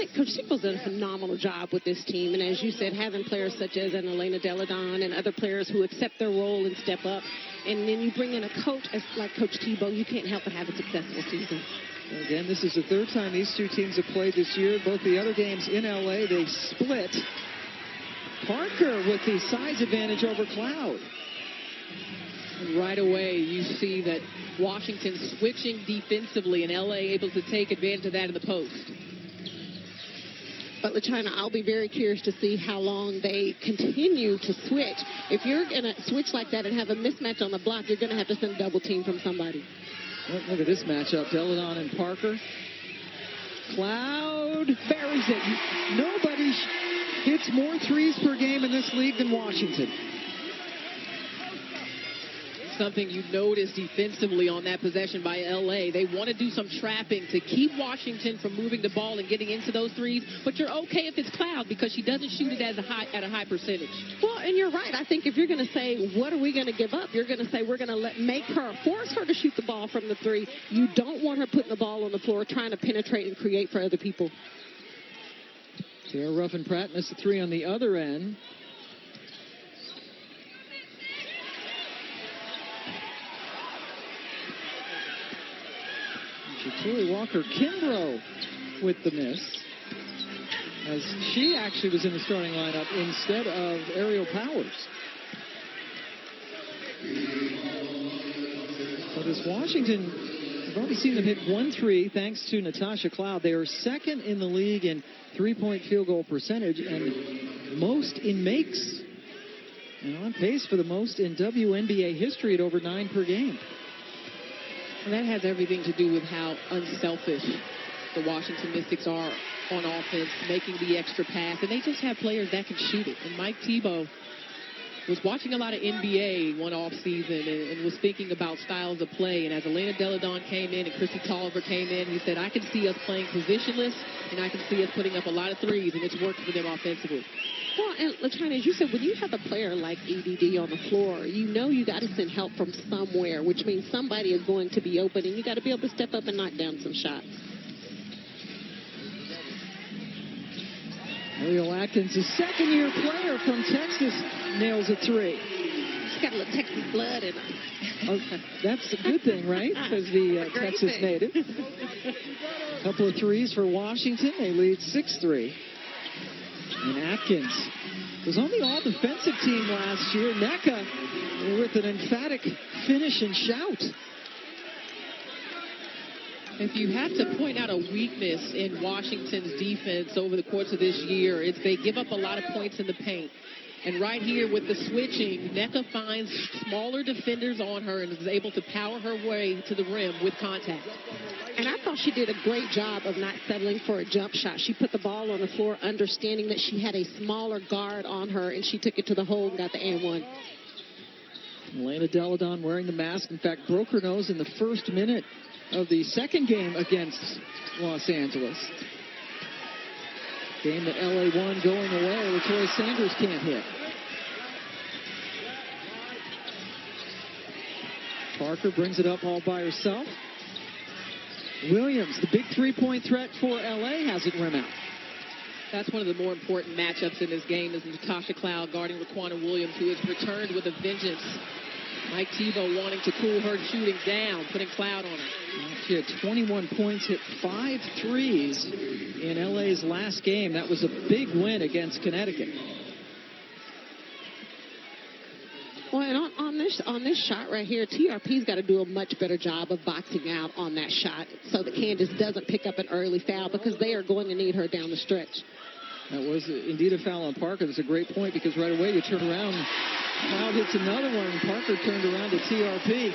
think Coach Tebow's done a phenomenal job with this team. And as you said, having players such as an Elena Delle Donne and other players who accept their role and step up. And then you bring in a coach like Coach Tebow, you can't help but have a successful season. Again, this is the third time these two teams have played this year. Both the other games in L.A., they split. Parker with the size advantage over Cloud. Right away, you see that Washington switching defensively and L.A. able to take advantage of that in the post. But LaChina, I'll be very curious to see how long they continue to switch. If you're going to switch like that and have a mismatch on the block, you're going to have to send a double team from somebody. Look at this matchup, Delle Donne and Parker. Cloud buries it. Nobody hits more threes per game in this league than Washington. Something you noticed defensively on that possession by L.A. They want to do some trapping to keep Washington from moving the ball and getting into those threes, but you're okay if it's Cloud because she doesn't shoot it at a high percentage. Well, and you're right. I think if you're going to say, what are we going to give up, you're going to say we're going to force her to shoot the ball from the three. You don't want her putting the ball on the floor trying to penetrate and create for other people. Sierra Ruffin-Pratt missed a three on the other end. Shatuli Walker-Kimbrough with the miss, as she actually was in the starting lineup instead of Ariel Powers. So this Washington, I've already seen them hit 1 3 thanks to Natasha Cloud. They are second in the league in three-point field goal percentage and most in makes. And on pace for the most in WNBA history at over 9 per game. And that has everything to do with how unselfish the Washington Mystics are on offense, making the extra pass. And they just have players that can shoot it. And Mike Tebow was watching a lot of NBA one off season and was thinking about styles of play. And as Elena Delle Donne came in and Chrissy Tolliver came in, he said, I can see us playing positionless, and I can see us putting up a lot of threes, and it's worked for them offensively. Well, and LaChina, as you said, when you have a player like EDD on the floor, you know you got to send help from somewhere, which means somebody is going to be open, and you got to be able to step up and knock down some shots. Ariel Atkins, a second-year player from Texas, nails a three. She's got a little Texas blood in her. Oh, that's a good thing, right? As the Texas native. A couple of threes for Washington. They lead 6-3. And Atkins was on the all-defensive team last year. NECA with an emphatic finish and shout. If you have to point out a weakness in Washington's defense over the course of this year, it's they give up a lot of points in the paint. And right here with the switching, NECA finds smaller defenders on her and is able to power her way to the rim with contact. And I thought she did a great job of not settling for a jump shot. She put the ball on the floor, understanding that she had a smaller guard on her, and she took it to the hole and got the and-one. Elena Delle Donne wearing the mask. In fact, broke her nose in the first minute of the second game against Los Angeles. Game that LA won going away. Latoya Sanders can't hit. Parker brings it up all by herself. Williams, the big three-point threat for LA, has it rim out. That's one of the more important matchups in this game is Natasha Cloud guarding Raquana Williams, who has returned with a vengeance. Mike Tebow wanting to cool her shooting down, putting Cloud on her. She had 21 points, hit 5 threes in LA's last game. That was a big win against Connecticut. Well, and on this shot right here, TRP's got to do a much better job of boxing out on that shot so that Candace doesn't pick up an early foul because they are going to need her down the stretch. That was indeed a foul on Parker. That's a great point because right away you turn around, Cloud hits another one, and Parker turned around to TRP.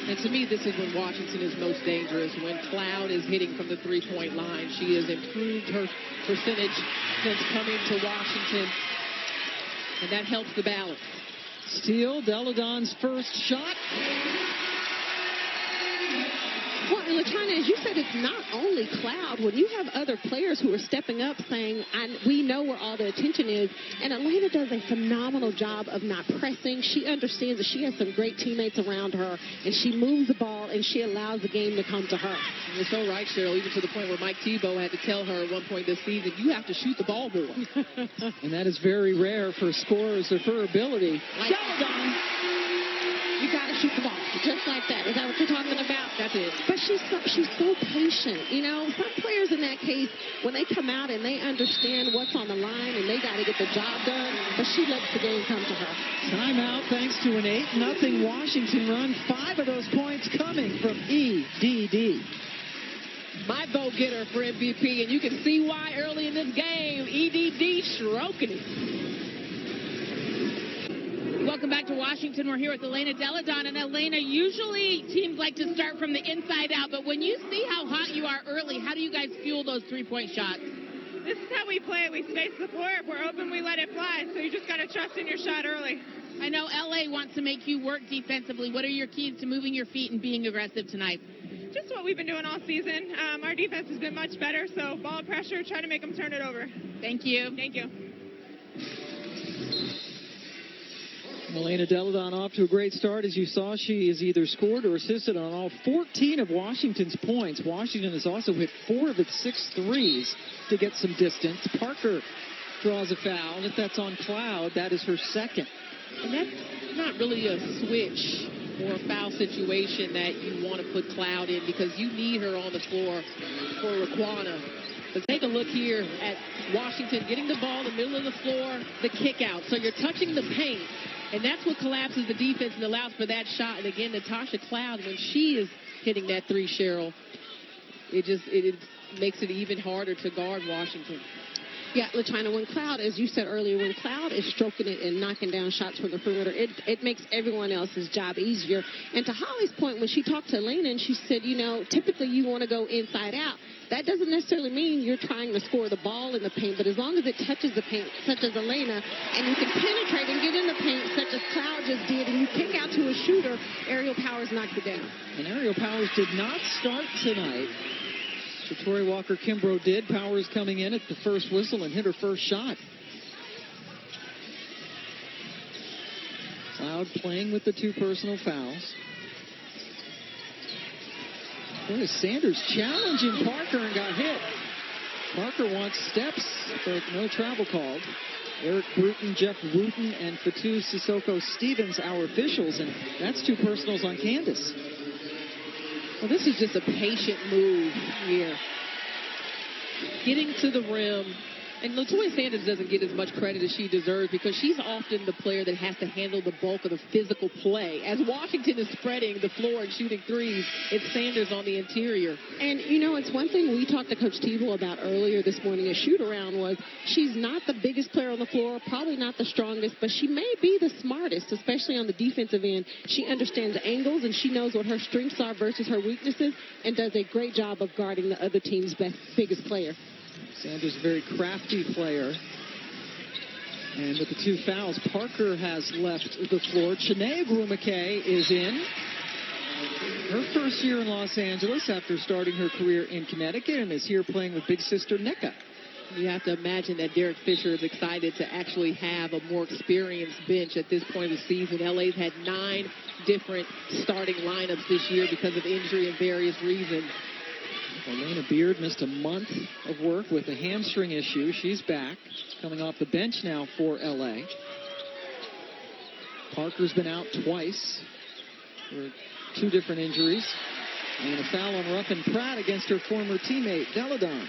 And to me, this is when Washington is most dangerous, when Cloud is hitting from the three-point line. She has improved her percentage since coming to Washington, and that helps the balance. Steele, Delle Donne's first shot. Well, and LaChina, as you said, it's not only Cloud. When you have other players who are stepping up saying, we know where all the attention is, and Elena does a phenomenal job of not pressing. She understands that she has some great teammates around her, and she moves the ball, and she allows the game to come to her. You're so right, Cheryl, even to the point where Mike Tebow had to tell her at one point this season, you have to shoot the ball more. And that is very rare for scorers of her ability. Deladon, you got to shoot the ball. Just like that. Is that what you're talking about? That's it. But she's so patient. You know, some players in that case, when they come out and they understand what's on the line and they got to get the job done, but she lets the game come to her. Timeout thanks to an 8-0 Washington run. 5 of those points coming from EDD. My vote getter for MVP, and you can see why early in this game. EDD stroking it. Welcome back to Washington. We're here with Elena Deladon. And Elena, usually teams like to start from the inside out, but when you see how hot you are early, how do you guys fuel those three-point shots? This is how we play it. We space the floor. If we're open, we let it fly. So you just got to trust in your shot early. I know LA wants to make you work defensively. What are your keys to moving your feet and being aggressive tonight? Just what we've been doing all season. Our defense has been much better, so ball pressure, try to make them turn it over. Thank you. Thank you. Elena Deladon off to a great start. As you saw, she has either scored or assisted on all 14 of Washington's points. Washington has also hit 4 of its 6 threes to get some distance. Parker draws a foul. If that's on Cloud, that is her second. And that's not really a switch or a foul situation that you want to put Cloud in, because you need her on the floor for Raquana. But take a look here at Washington getting the ball in the middle of the floor, the kick out. So you're touching the paint. And that's what collapses the defense and allows for that shot. And again, Natasha Cloud, when she is hitting that three, Cheryl, it makes it even harder to guard Washington. Yeah, LaChina, when Cloud, as you said earlier, when Cloud is stroking it and knocking down shots from the perimeter, it makes everyone else's job easier. And to Holly's point, when she talked to Elena and she said, you know, typically you want to go inside out. That doesn't necessarily mean you're trying to score the ball in the paint, but as long as it touches the paint, such as Elena, and you can penetrate and get in the paint, such as Cloud just did, and you kick out to a shooter, Aerial Powers knocks it down. And Aerial Powers did not start tonight. Tori Walker-Kimbrough did. Powers coming in at the first whistle and hit her first shot. Cloud playing with the 2 personal fouls. Boy, Sanders challenging Parker and got hit. Parker wants steps, but no travel called. Eric Bruton, Jeff Wooten, and Fatu Sissoko Stevens, our officials, and that's 2 personals on Candace. Well, this is just a patient move here. Getting to the rim. And LaToya Sanders doesn't get as much credit as she deserves, because she's often the player that has to handle the bulk of the physical play. As Washington is spreading the floor and shooting threes, it's Sanders on the interior. And, you know, it's one thing we talked to Coach Tebow about earlier this morning at shoot-around was she's not the biggest player on the floor, probably not the strongest, but she may be the smartest, especially on the defensive end. She understands angles, and she knows what her strengths are versus her weaknesses, and does a great job of guarding the other team's biggest player. Sanders, a very crafty player. And with the 2 fouls, Parker has left the floor. Chiney Agwuemeke is in. Her first year in Los Angeles after starting her career in Connecticut, and is here playing with big sister Nneka. You have to imagine that Derek Fisher is excited to actually have a more experienced bench at this point of the season. LA's had 9 different starting lineups this year because of injury and various reasons. Elena Beard missed a month of work with a hamstring issue. She's back, coming off the bench now for LA. Parker's been out twice for 2 different injuries. And a foul on Ruffin Pratt against her former teammate, Deladon.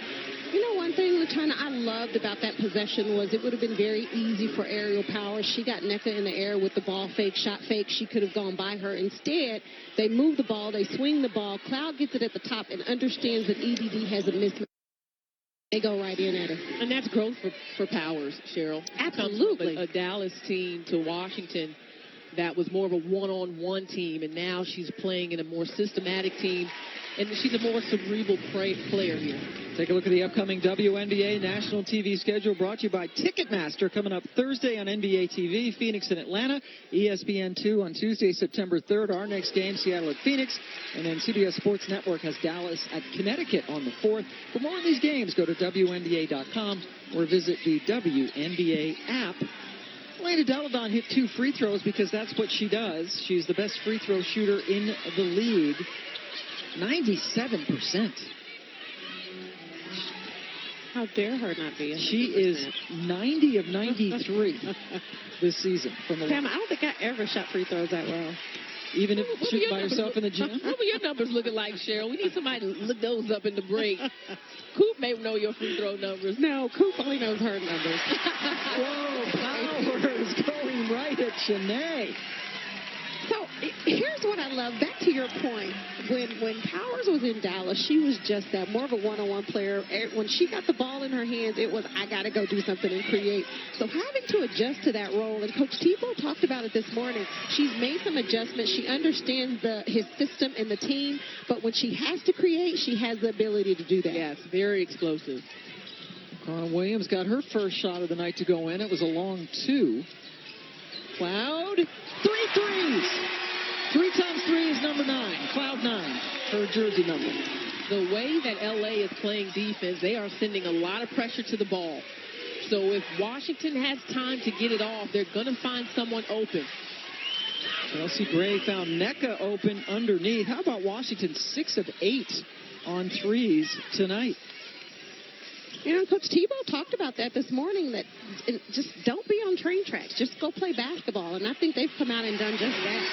You know, one thing, LaChina, I loved about that possession was it would have been very easy for Aerial Powers. She got Nneka in the air with the ball fake, shot fake. She could have gone by her. Instead, they move the ball, they swing the ball. Cloud gets it at the top and understands that EDD has a mismatch. They go right in at her. And that's growth for Powers, Cheryl. Absolutely. Comes from a Dallas team to Washington that was more of a one-on-one team, and now she's playing in a more systematic team, and she's a more cerebral player here. Take a look at the upcoming WNBA national TV schedule brought to you by Ticketmaster. Coming up Thursday on NBA TV, Phoenix and Atlanta. ESPN2 on Tuesday, September 3rd. Our next game, Seattle at Phoenix. And then CBS Sports Network has Dallas at Connecticut on the 4th. For more on these games, go to WNBA.com or visit the WNBA app. Elena Delle Donne hit 2 free throws because that's what she does. She's the best free throw shooter in the league. 97%. How dare her not be? She is 90 of 93 this season from the Pam, line. I don't think I ever shot free throws that well. Even if shooting by yourself in the gym? What were your numbers looking like, Cheryl? We need somebody to look those up in the break. Coop may know your free throw numbers. No, Coop only knows her numbers. Whoa, Powers going right at Shanae. So here's what I love. Back to your point, when Powers was in Dallas, she was just that, more of a one-on-one player. When she got the ball in her hands, it was, I got to go do something and create. So having to adjust to that role, and Coach Tebow talked about it this morning, she's made some adjustments. She understands his system and the team, but when she has to create, she has the ability to do that. Yes, very explosive. Carl Williams got her first shot of the night to go in. It was a long 2. Cloud, 3 threes. 3 times 3 is number 9. Cloud 9, her jersey number. The way that LA is playing defense, they are sending a lot of pressure to the ball. So if Washington has time to get it off, they're going to find someone open. Chelsea Gray found NECA open underneath. How about Washington? 6 of 8 on threes tonight. You know, Coach Tebow talked about that this morning, that just don't be on train tracks. Just go play basketball. And I think they've come out and done just that.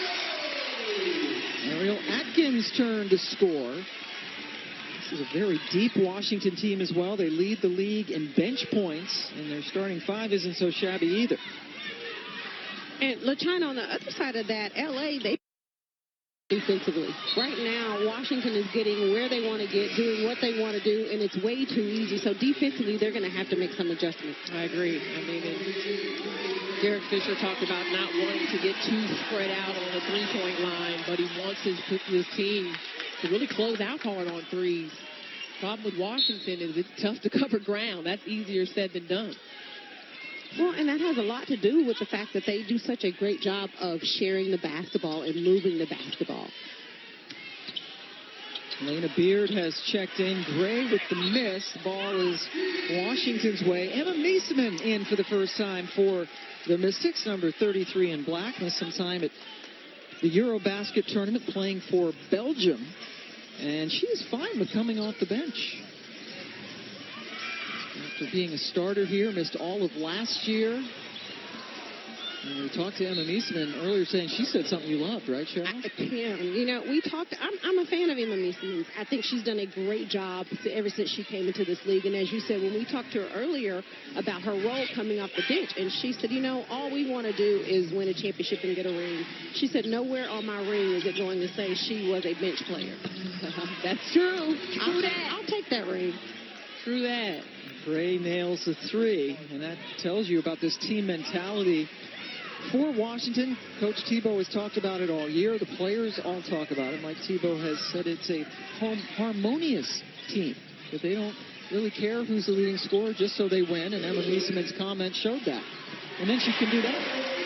Ariel Atkins' turn to score. This is a very deep Washington team as well. They lead the league in bench points, and their starting 5 isn't so shabby either. And LaChina, on the other side of that, LA, they defensively. Right now, Washington is getting where they want to get, doing what they want to do, and it's way too easy. So defensively, they're going to have to make some adjustments. I agree. I mean, and Derek Fisher talked about not wanting to get too spread out on the three-point line, but he wants his team to really close out hard on threes. Problem with Washington is it's tough to cover ground. That's easier said than done. Well, and that has a lot to do with the fact that they do such a great job of sharing the basketball and moving the basketball. Lena Beard has checked in. Gray with the miss. The ball is Washington's way. Emma Meesseman in for the first time for the Mystics, number 33 in black. Missed some time at the Eurobasket tournament playing for Belgium. And she is fine with coming off the bench. After being a starter here, missed all of last year. And we talked to Emma Meesseman earlier saying she said something you loved, right, Cheryl? Pam, you know, we talked, I'm a fan of Emma Meesseman. I think she's done a great job ever since she came into this league. And as you said, when we talked to her earlier about her role coming off the bench, and she said, you know, all we want to do is win a championship and get a ring. She said, nowhere on my ring is it going to say she was a bench player. That's true. I'll take that ring. True that. Gray nails the 3, and that tells you about this team mentality for Washington. Coach Tebow has talked about it all year. The players all talk about it. Mike Tebow has said it's a harmonious team, that they don't really care who's the leading scorer just so they win, and Emma Meesseman's comment showed that. And then she can do that.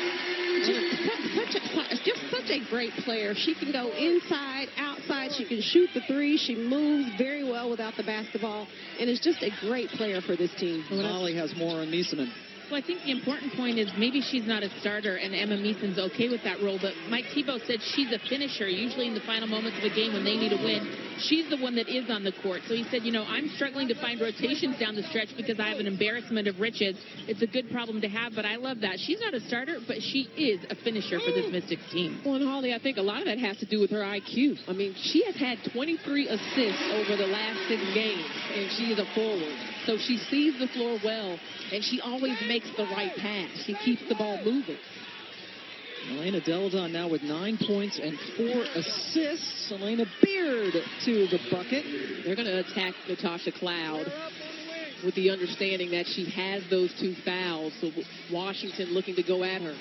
Just such a great player. She can go inside, outside. She can shoot the 3. She moves very well without the basketball, and is just a great player for this team. Molly has more on Meesseman. Well, I think the important point is maybe she's not a starter, and Emma Meesseman's okay with that role, but Mike Tebow said she's a finisher. Usually in the final moments of a game when they need a win, she's the one that is on the court. So he said, you know, I'm struggling to find rotations down the stretch because I have an embarrassment of riches. It's a good problem to have, but I love that. She's not a starter, but she is a finisher for this Mystics team. Well, and Holly, I think a lot of that has to do with her IQ. I mean, she has had 23 assists over the last 6 games, and she is a forward. So she sees the floor well, and she always makes the right pass. She keeps the ball moving. Elena Delle Donne now with 9 points and 4 assists. Elena Beard to the bucket. They're going to attack Natasha Cloud with the understanding that she has those 2 fouls. So Washington looking to go at her.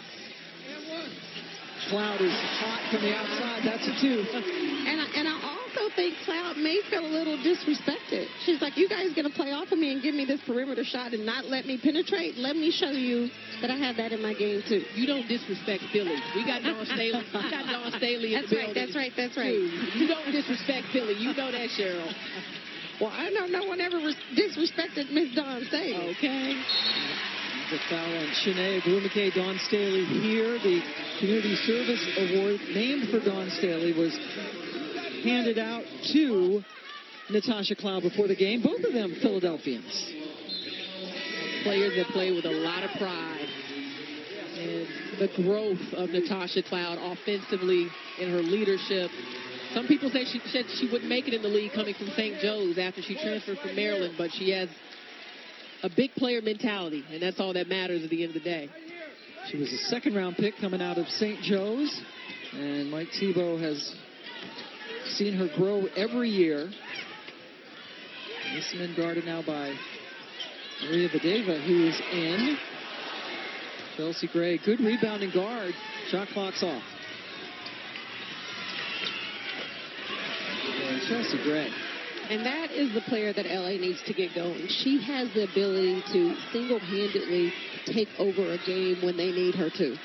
Cloud is hot from the outside. That's a 2. And I also think Cloud may feel a little disrespected. She's like, you guys going to play off of me and give me this perimeter shot and not let me penetrate? Let me show you that I have that in my game, too. You don't disrespect Philly. We got Dawn Staley. We got Dawn Staley in the building. That's right. You don't disrespect Philly. You know that, Cheryl. Well, I know no one ever disrespected Miss Dawn Staley. Okay. The foul on Shanae Glumake. Dawn Staley here. The Community Service Award named for Dawn Staley was handed out to Natasha Cloud before the game. Both of them Philadelphians. Players that play with a lot of pride. And the growth of Natasha Cloud offensively in her leadership. Some people say she said she wouldn't make it in the league coming from St. Joe's after she transferred from Maryland, but she has a big player mentality, and that's all that matters at the end of the day. She was a second-round pick coming out of St. Joe's, and Mike Thibault has seen her grow every year. Nisman guarded now by Maria Vadeva, who is in. Chelsea Gray, good rebounding guard. Shot clock's off. And Chelsea Gray. And that is the player that LA needs to get going. She has the ability to single-handedly take over a game when they need her to. In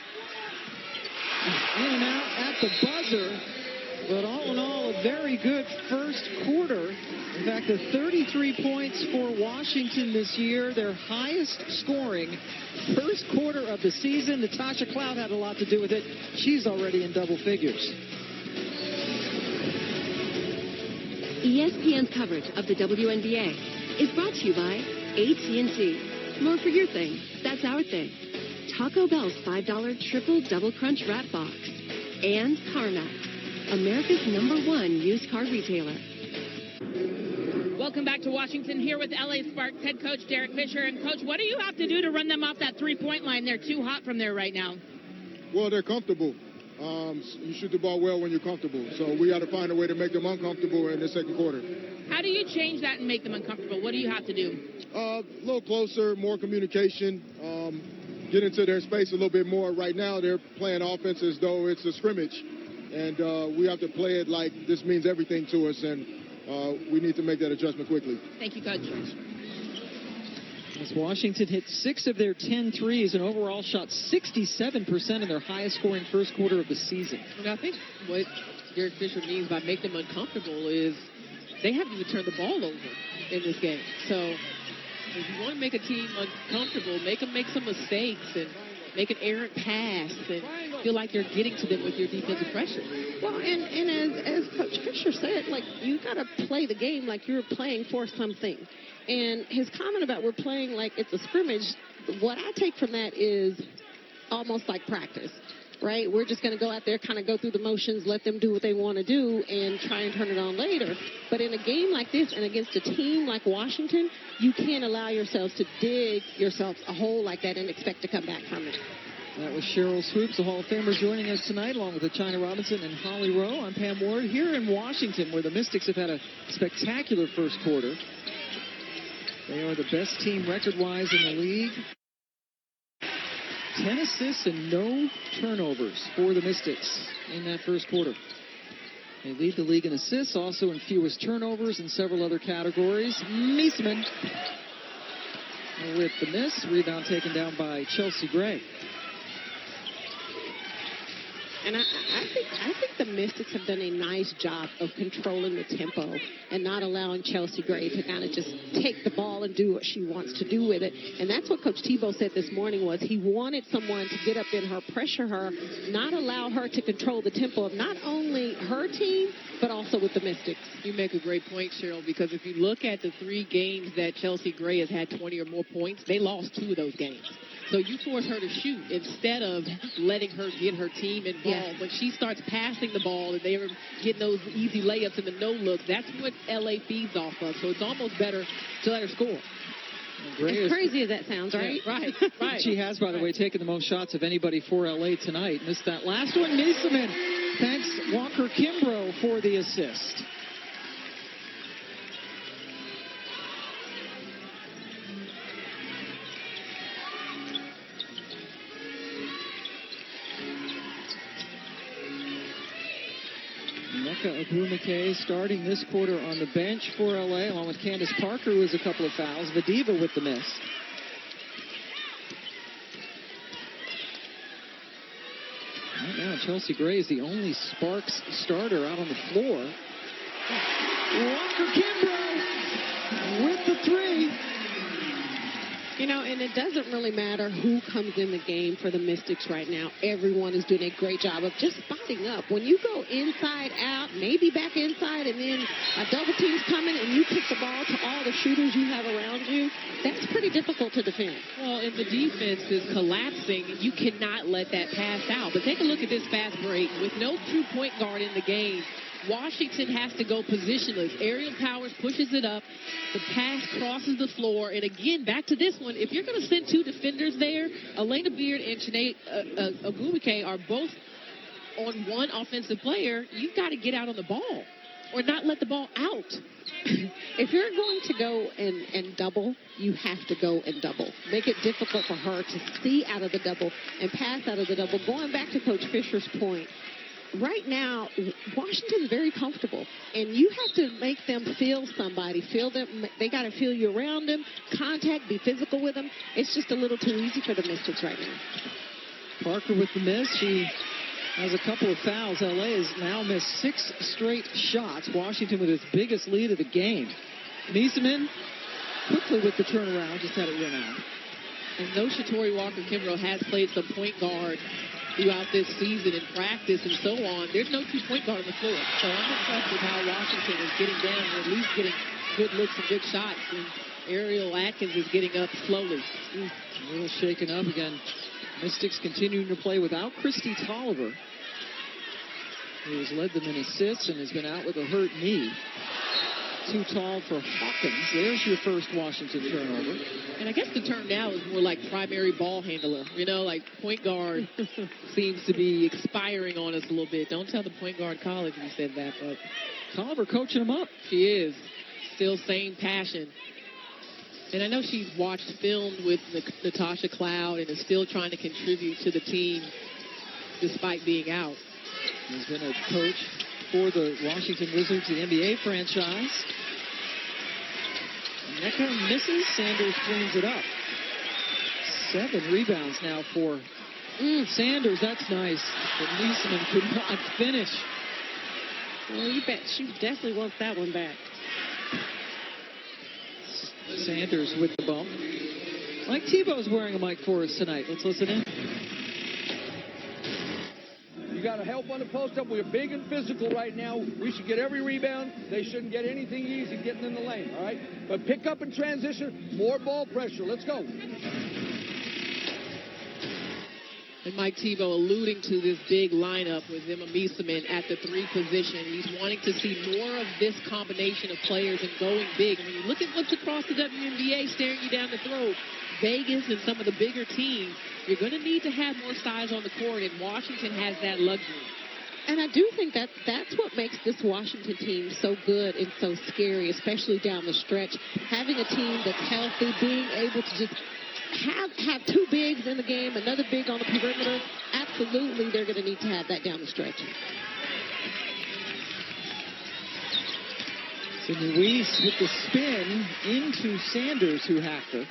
and out at the buzzer. But all in all, a very good first quarter. In fact, the 33 points for Washington this year, their highest scoring first quarter of the season. Natasha Cloud had a lot to do with it. She's already in double figures. ESPN's coverage of the WNBA is brought to you by AT&T. More for your thing. That's our thing. Taco Bell's $5 triple double crunch wrap box. And CarMax, America's #1 used car retailer. Welcome back to Washington, here with LA Sparks head coach Derek Fisher. And, Coach, what do you have to do to run them off that three-point line? They're too hot from there right now. Well, they're comfortable. You shoot the ball well when you're comfortable. So we got to find a way to make them uncomfortable in the second quarter. How do you change that and make them uncomfortable? What do you have to do? A little closer, more communication, get into their space a little bit more. Right now, they're playing offense as though it's a scrimmage. And we have to play it like this means everything to us. And we need to make that adjustment quickly. Thank you, Coach. As Washington hit 6 of their 10 threes and overall shot 67% in their highest scoring first quarter of the season. And I think what Derek Fisher means by make them uncomfortable is they haven't even turned the ball over in this game. So if you want to make a team uncomfortable, make them make some mistakes and make an errant pass and feel like you're getting to them with your defensive pressure. Well, and as Coach Fisher said, like, you got to play the game like you're playing for something. And his comment about we're playing like it's a scrimmage, what I take from that is almost like practice, right? We're just going to go out there, kind of go through the motions, let them do what they want to do, and try and turn it on later. But in a game like this and against a team like Washington, you can't allow yourselves to dig yourselves a hole like that and expect to come back from it. That was Cheryl Swoops, the Hall of Famer, joining us tonight, along with China Robinson and Holly Rowe. I'm Pam Ward here in Washington, where the Mystics have had a spectacular first quarter. They are the best team record-wise in the league. 10 assists and no turnovers for the Mystics in that first quarter. They lead the league in assists, also in fewest turnovers in several other categories. Meisman with the miss. Rebound taken down by Chelsea Gray. And I think the Mystics have done a nice job of controlling the tempo and not allowing Chelsea Gray to kind of just take the ball and do what she wants to do with it. And that's what Coach Thibault said this morning was he wanted someone to get up in her, pressure her, not allow her to control the tempo of not only her team, but also with the Mystics. You make a great point, Cheryl, because if you look at the 3 games that Chelsea Gray has had 20 or more points, they lost 2 of those games. So you force her to shoot instead of letting her get her team involved. Yes. When she starts passing the ball and they're getting those easy layups and the no-looks, that's what L.A. feeds off of. So it's almost better to let her score. As crazy as that sounds, right? Yeah, right. She has, by the way, taken the most shots of anybody for L.A. tonight. Missed that last one. Meisman thanks Walker Kimbrough for the assist. Rebecca Agumike starting this quarter on the bench for LA, along with Candace Parker, who has a couple of fouls. Vadiva with the miss. Right now, Chelsea Gray is the only Sparks starter out on the floor. Walker Kimbrough with the three. You know, and it doesn't really matter who comes in the game for the Mystics right now. Everyone is doing a great job of just spotting up. When you go inside out, maybe back inside, and then a double team's coming and you kick the ball to all the shooters you have around you, that's pretty difficult to defend. Well, if the defense is collapsing, you cannot let that pass out. But take a look at this fast break. With no true point guard in the game, Washington has to go positionless. Aerial Powers pushes it up. The pass crosses the floor. And again, back to this one. If you're going to send two defenders there, Elena Beard and Sinead Agumike are both on one offensive player. You've got to get out on the ball or not let the ball out. If you're going to go and double, you have to go and double. Make it difficult for her to see out of the double and pass out of the double. Going back to Coach Fisher's point, right now, Washington's very comfortable, and you have to make them feel somebody. Feel them. They got to feel you around them, contact, be physical with them. It's just a little too easy for the Mystics right now. Parker with the miss. She has a couple of fouls. LA has now missed 6 straight shots. Washington with its biggest lead of the game. Mieseman quickly with the turnaround, just had it run out. And though Shatori Walker-Kimbrough has played some point guard throughout this season in practice and so on, there's no true point guard on the floor. So I'm impressed with how Washington is getting down and at least getting good looks and good shots. And Ariel Atkins is getting up slowly. A little shaken up again. Mystics continuing to play without Christy Tolliver, who has led them in assists and has been out with a hurt knee. Too tall for Hawkins. There's your first Washington turnover. And I guess the term now is more like primary ball handler. You know, like point guard seems to be expiring on us a little bit. Don't tell the point guard college you said that, but Tolliver coaching him up. she is. Still same passion. And I know she's watched film with Natasha Cloud and is still trying to contribute to the team despite being out. He's been a coach for the Washington Wizards, the NBA franchise. Nneka misses. Sanders cleans it up. 7 rebounds now for Sanders. That's nice. But Mieseman could not finish. Well, you bet she definitely wants that one back. Sanders with the bump. Mike Tebow's wearing a mic for us tonight. Let's listen in. You got to help on the post-up. We're big and physical right now. We should get every rebound. They shouldn't get anything easy getting in the lane, all right? But pick up and transition, more ball pressure. Let's go. And Mike Tebow alluding to this big lineup with Emma Mieseman at the 3 position. He's wanting to see more of this combination of players and going big. When you look at what's across the WNBA staring you down the throat, Vegas and some of the bigger teams, you're going to need to have more size on the court, and Washington has that luxury. And I do think that's what makes this Washington team so good and so scary, especially down the stretch. Having a team that's healthy, being able to just have 2 bigs in the game, another big on the perimeter. Absolutely, they're going to need to have that down the stretch. So Luis with the spin into Sanders, who hacked her.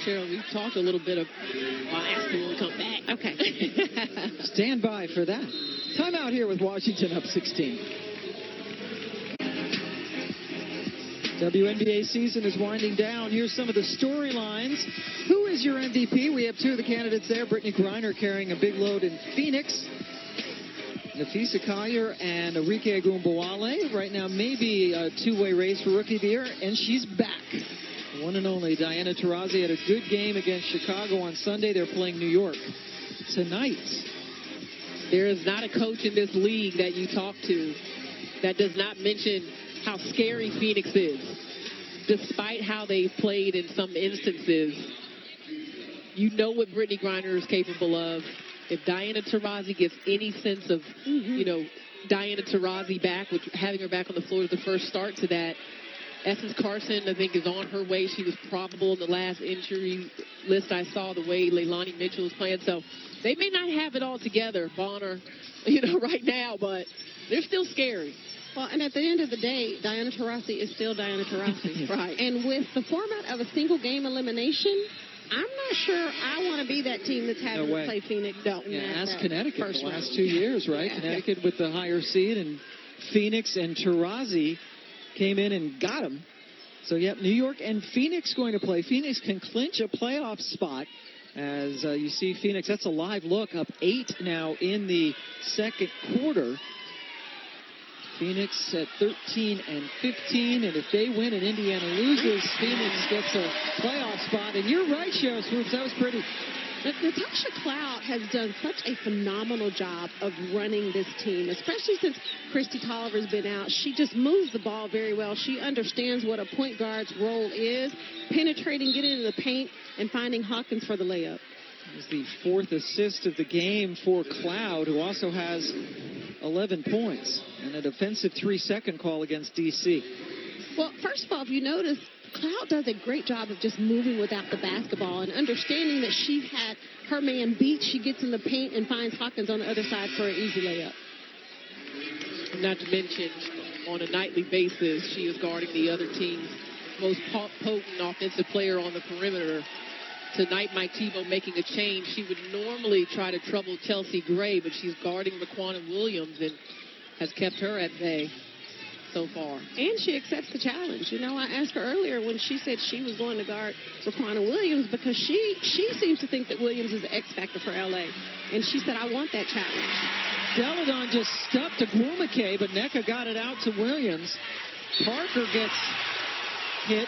Cheryl, we've talked a little bit of, I'll ask you when we come back. Okay. Stand by for that. Timeout here with Washington up 16. WNBA season is winding down. Here's some of the storylines. Who is your MVP? We have 2 of the candidates there. Brittany Griner carrying a big load in Phoenix. Nafisa Collier and Arike Agumbawale. Right now, maybe a 2-way race for Rookie of the Year, and she's back. One and only Diana Taurasi had a good game against Chicago on Sunday. They're playing New York tonight. There is not a coach in this league that you talk to that does not mention how scary Phoenix is. Despite how they've played in some instances, you know what Brittany Griner is capable of. If Diana Taurasi gets any sense of, you know, Diana Taurasi back, which having her back on the floor is the first start to that, Essence Carson, I think, is on her way. She was probable in the last injury list I saw, the way Leilani Mitchell is playing. So they may not have it all together, Bonner, right now, but they're still scary. Well, and at the end of the day, Diana Taurasi is still Diana Taurasi. Right. And with the format of a single game elimination, I'm not sure I want to be that team that's having to play Phoenix. Ask Connecticut the last round. 2 years, right? Yeah. Connecticut with the higher seed, and Phoenix and Taurasi came in and got them. So, yep, New York and Phoenix going to play. Phoenix can clinch a playoff spot. As you see Phoenix, that's a live look, up 8 now in the second quarter. Phoenix at 13 and 15, and if they win and Indiana loses, Phoenix gets a playoff spot. And you're right, Cheryl Swoops, that was pretty. Natasha Cloud has done such a phenomenal job of running this team, especially since Christy Tolliver's been out. She just moves the ball very well. She understands what a point guard's role is, penetrating, getting into the paint, and finding Hawkins for the layup. It was the 4th assist of the game for Cloud, who also has 11 points and a defensive 3-second call against D.C. Well, first of all, if you notice, Cloud does a great job of just moving without the basketball and understanding that she had her man beat. She gets in the paint and finds Hawkins on the other side for an easy layup. Not to mention, on a nightly basis, she is guarding the other team's most potent offensive player on the perimeter. Tonight, Mike Thibault making a change. She would normally try to trouble Chelsea Gray, but she's guarding Raquana Williams and has kept her at bay so far. And she accepts the challenge. I asked her earlier when she said she was going to guard Raquana Williams because she seems to think that Williams is the X factor for L.A. And she said, I want that challenge. Deladon just stuck to Gwumake, but Nneka got it out to Williams. Parker gets hit.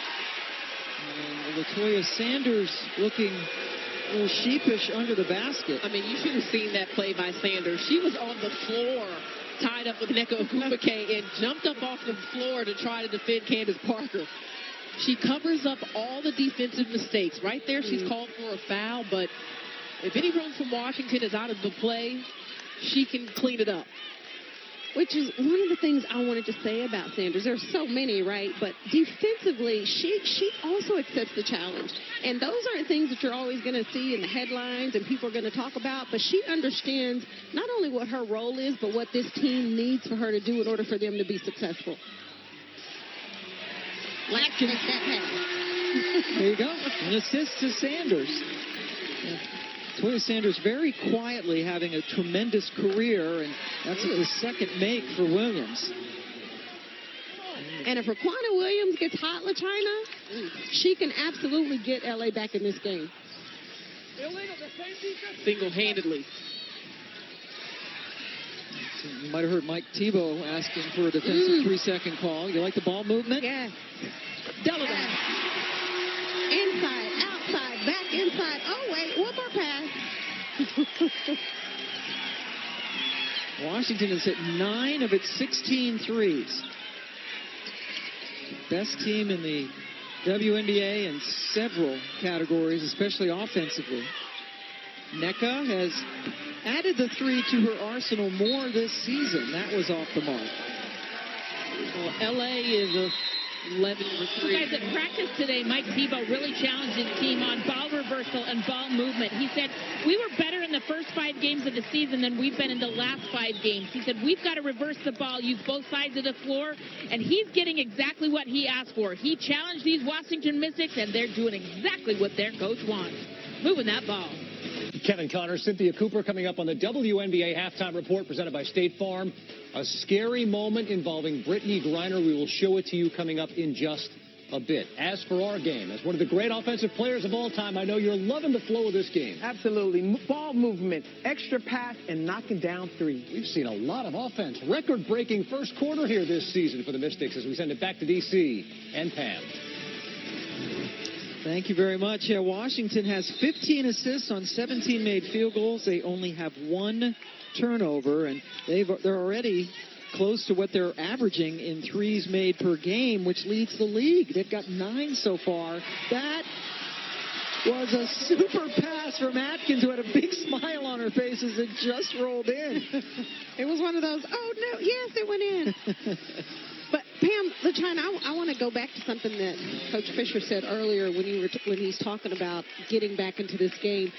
And Latoya Sanders looking a little sheepish under the basket. I mean, you should have seen that play by Sanders. She was on the floor tied up with Nneka Ogwumike and jumped up off the floor to try to defend Candace Parker. She covers up all the defensive mistakes. Right there, she's called for a foul, but if anyone from Washington is out of the play, she can clean it up. Which is one of the things I wanted to say about Sanders. There's so many, right? But defensively, she also accepts the challenge. And those aren't things that you're always going to see in the headlines and people are going to talk about. But she understands not only what her role is, but what this team needs for her to do in order for them to be successful. Atkins. There you go. An assist to Sanders. Toya Sanders very quietly having a tremendous career, and that's the second make for Williams. And if Raquana Williams gets hot, LaChina, she can absolutely get L.A. back in this game. Single-handedly. You might have heard Mike Thibault asking for a defensive 3-second call. You like the ball movement? Yes. Deladon. Inside, outside, back inside. Oh, wait, one more pass. Washington has hit 9 of its 16 threes. Best team in the WNBA in several categories, especially offensively. Nneka has added the 3 to her arsenal more this season. That was off the mark. Well, L.A. is 11 for 3. Guys, at practice today, Mike Thibault really challenged his team on ball reversal and ball movement. He said, we were better in the first 5 games of the season than we've been in the last 5 games. He said, we've got to reverse the ball, use both sides of the floor, and he's getting exactly what he asked for. He challenged these Washington Mystics, and they're doing exactly what their coach wants, moving that ball. Kevin Connor, Cynthia Cooper coming up on the WNBA halftime report presented by State Farm. A scary moment involving Brittany Griner. We will show it to you coming up in just a bit. As for our game, as one of the great offensive players of all time, I know you're loving the flow of this game. Absolutely. Ball movement, extra pass, and knocking down threes. We've seen a lot of offense. Record-breaking first quarter here this season for the Mystics as we send it back to D.C. and Pam. Thank you very much. Yeah, Washington has 15 assists on 17 made field goals. They only have 1 turnover, and they're already close to what they're averaging in threes made per game, which leads the league. They've got 9 so far. That was a super pass from Atkins, who had a big smile on her face as it just rolled in. It was one of those, oh, no, yes, it went in. But Pam, LaChina, I want to go back to something that Coach Fisher said earlier when he's talking about getting back into this game.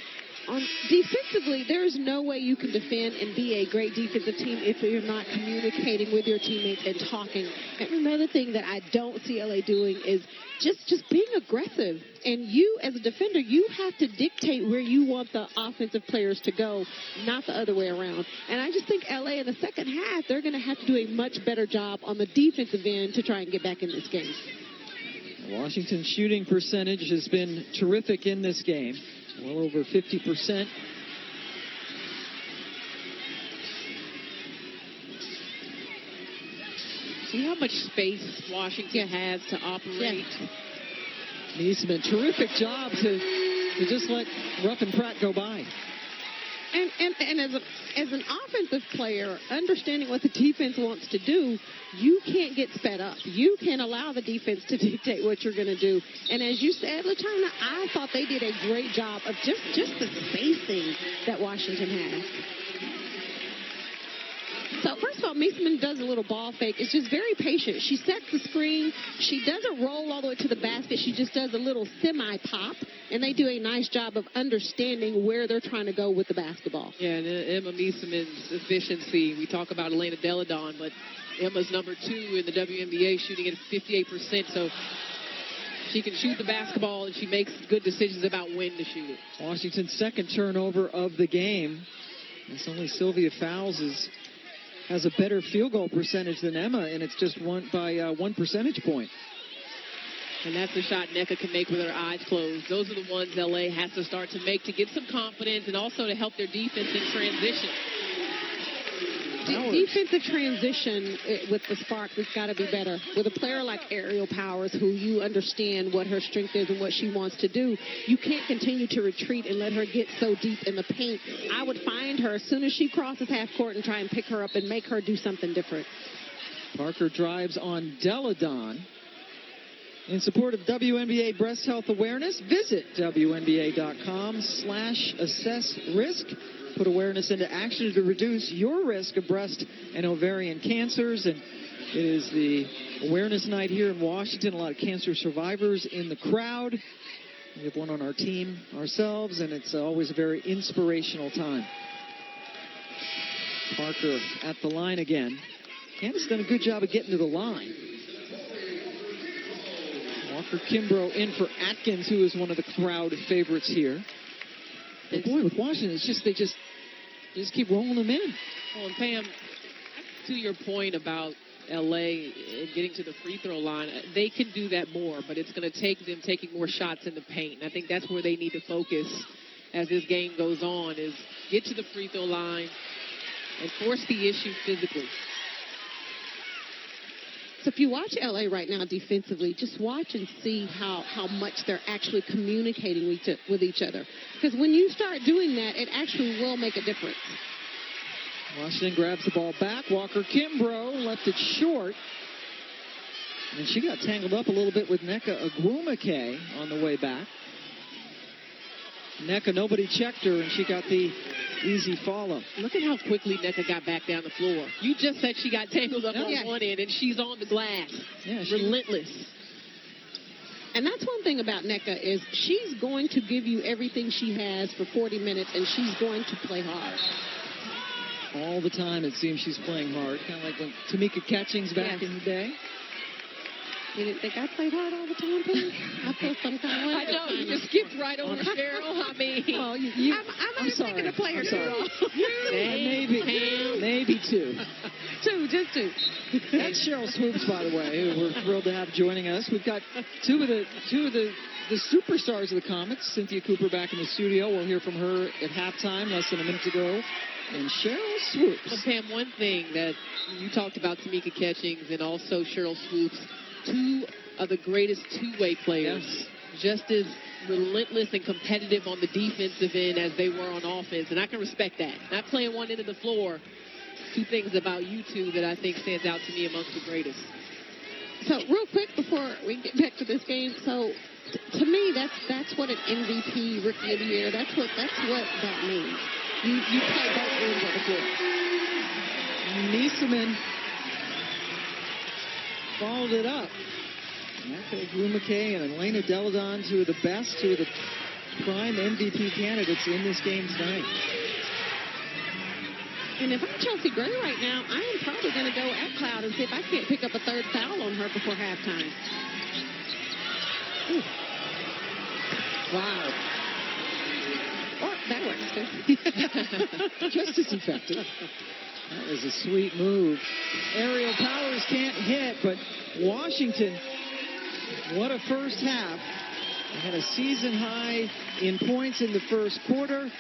Defensively, there's no way you can defend and be a great defensive team if you're not communicating with your teammates and talking. And another thing that I don't see LA doing is just being aggressive. And you, as a defender, you have to dictate where you want the offensive players to go, not the other way around. And I just think LA in the second half, they're going to have to do a much better job on the defensive end to try and get back in this game. Washington's shooting percentage has been terrific in this game. Well over 50%. See how much space Washington has to operate. Niesman, terrific job to just let Ruff and Pratt go by. And as an offensive player, understanding what the defense wants to do, you can't get sped up. You can't allow the defense to dictate what you're going to do. And as you said, LaChina, I thought they did a great job of just the spacing that Washington has. So, first of all, Niesman does a little ball fake. It's just very patient. She sets the screen. She doesn't roll all the way to the basket. She just does a little semi-pop, and they do a nice job of understanding where they're trying to go with the basketball. Yeah, and Emma Niesman's efficiency. We talk about Elena Deladon, but Emma's number 2 in the WNBA, shooting at 58%. So she can shoot the basketball, and she makes good decisions about when to shoot it. Washington's second turnover of the game. It's only Sylvia Fowles has a better field goal percentage than Emma, and it's just by 1 percentage point. And that's the shot Nneka can make with her eyes closed. Those are the ones LA has to start to make to get some confidence and also to help their defense in transition. Defensive transition with the Sparks has got to be better. With a player like Ariel Powers, who you understand what her strength is and what she wants to do, you can't continue to retreat and let her get so deep in the paint. I would find her as soon as she crosses half court and try and pick her up and make her do something different. Parker drives on Deladon. In support of WNBA Breast Health Awareness, visit WNBA.com/assess-risk. Put awareness into action to reduce your risk of breast and ovarian cancers. And it is the awareness night here in Washington. A lot of cancer survivors in the crowd. We have one on our team ourselves, and it's always a very inspirational time. Parker at the line again. Candace done a good job of getting to the line. Walker Kimbrough in for Atkins, who is one of the crowd favorites here. But boy, with Washington, it's just they just keep rolling them in. Well, and Pam, to your point about L.A. and getting to the free throw line, they can do that more, but it's going to take them taking more shots in the paint. And I think that's where they need to focus as this game goes on, is get to the free throw line and force the issue physically. So if you watch LA right now defensively, just watch and see how much they're actually communicating with each other. Because when you start doing that, it actually will make a difference. Washington grabs the ball back. Walker Kimbrough left it short. And she got tangled up a little bit with Nneka Agwumike on the way back. Nneka, nobody checked her, and she got the easy follow. Look at how quickly Nneka got back down the floor. You just said she got tangled up on one end, and she's on the glass. Yeah, relentless. And that's one thing about Nneka is she's going to give you everything she has for 40 minutes, and she's going to play hard. All the time it seems she's playing hard, kind of like when Tamika Catchings back in the day. You didn't think I played hard all the time, Pam? I feel some kind of way. I know. You just skipped right over Cheryl. I mean, I'm sorry. Thinking of players. Maybe two. Just two. That's Cheryl Swoops, by the way, who we're thrilled to have joining us. We've got two of the superstars of the Comets. Cynthia Cooper back in the studio. We'll hear from her at halftime, less than a minute to go. And Cheryl Swoops. Well, Pam, one thing that you talked about, Tamika Catchings and also Cheryl Swoops, two of the greatest two-way players, just as relentless and competitive on the defensive end as they were on offense. And I can respect that. Not playing one end of the floor. Two things about you two that I think stands out to me amongst the greatest. So real quick before we get back to this game, so to me that's what an MVP, Rookie of the Year, that's what that means. You play both ends of the floor. Niesman followed it up. Lou McKay and Elena Deladon, two of the best, two of the prime MVP candidates in this game tonight. And if I'm Chelsea Gray right now, I am probably going to go at Cloud and see if I can't pick up a third foul on her before halftime. Ooh. Wow. Or that works too. Just as effective. That was a sweet move. Aerial Powers can't hit, but Washington, what a first half. They had a season high in points in the first quarter.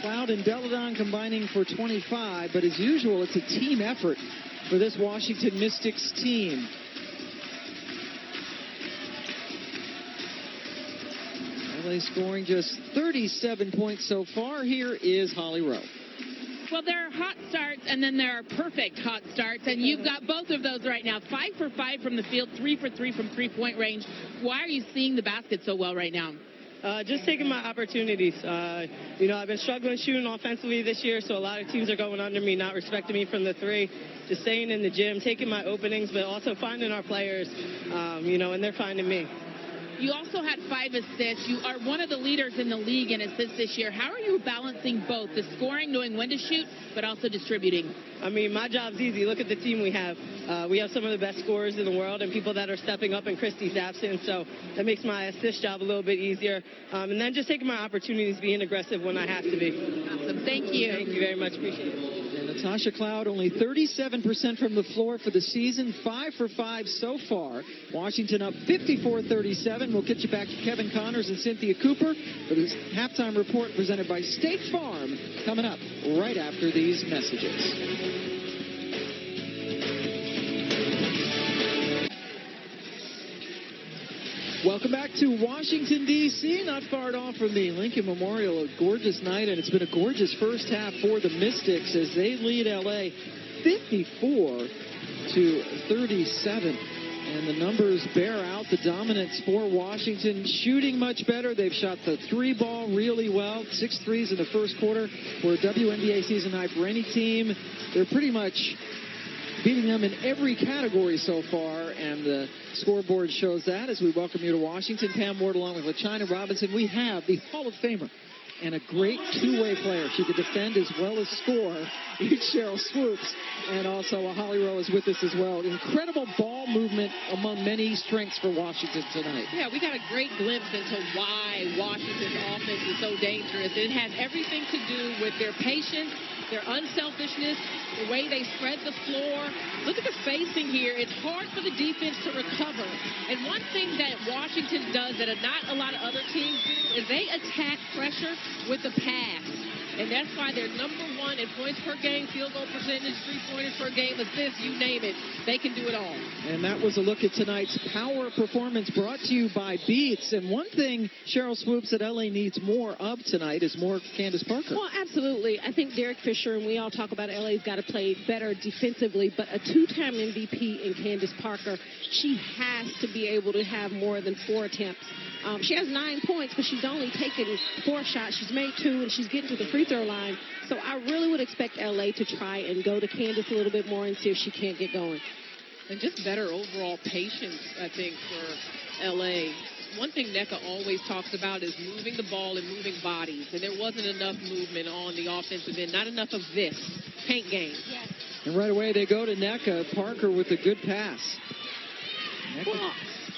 Cloud and Deladon combining for 25, but as usual, it's a team effort for this Washington Mystics team. LA scoring just 37 points so far. Here is Holly Rowe. Well, there are hot starts, and then there are perfect hot starts, and you've got both of those right now. 5 for 5 from the field, 3 for 3 from three-point range. Why are you seeing the basket so well right now? Just taking my opportunities. I've been struggling shooting offensively this year, so a lot of teams are going under me, not respecting me from the three. Just staying in the gym, taking my openings, but also finding our players, and they're finding me. You also had 5 assists. You are one of the leaders in the league in assists this year. How are you balancing both, the scoring, knowing when to shoot, but also distributing? I mean, my job's easy. Look at the team we have. We have some of the best scorers in the world and people that are stepping up in Christy's absence, so that makes my assist job a little bit easier. And then just taking my opportunities, being aggressive when I have to be. Awesome. Thank you. Thank you very much. Appreciate it. Natasha Cloud only 37% from the floor for the season, 5 for 5 so far. Washington up 54-37. We'll get you back to Kevin Connors and Cynthia Cooper for this halftime report presented by State Farm, coming up right after these messages. Welcome back to Washington, D.C., not far off from the Lincoln Memorial. A gorgeous night, and it's been a gorgeous first half for the Mystics as they lead L.A. 54-37. And the numbers bear out the dominance for Washington. Shooting much better. They've shot the three ball really well. 6 threes in the first quarter for a WNBA season high for any team. They're pretty much beating them in every category so far, and the scoreboard shows that as we welcome you to Washington. Pam Ward along with LaChina Robinson. We have the Hall of Famer and a great two-way player. She could defend as well as score. Cheryl Swoops, and also Holly Rowe is with us as well. Incredible ball movement among many strengths for Washington tonight. Yeah, we got a great glimpse into why Washington's offense is so dangerous. It has everything to do with their patience, their unselfishness, the way they spread the floor. Look at the spacing here. It's hard for the defense to recover. And one thing that Washington does that not a lot of other teams do is they attack pressure with the pass. And that's why they're number 1 in points per game, field goal percentage, three-pointers per game, assists, you name it. They can do it all. And that was a look at tonight's power performance brought to you by Beats. And one thing Cheryl Swoops that LA needs more of tonight is more Candace Parker. Well, absolutely. I think Derek Fisher, and we all talk about LA's got to play better defensively, but a 2-time MVP in Candace Parker, she has to be able to have more than 4 attempts. She has 9 points, but she's only taken 4 shots. She's made 2, and she's getting to the free throw line. So I really would expect LA to try and go to Candace a little bit more and see if she can't get going. And just better overall patience, I think, for LA. One thing NECA always talks about is moving the ball and moving bodies. And there wasn't enough movement on the offensive end, not enough of this paint game. Yes. And right away they go to NECA. Parker with a good pass. Well,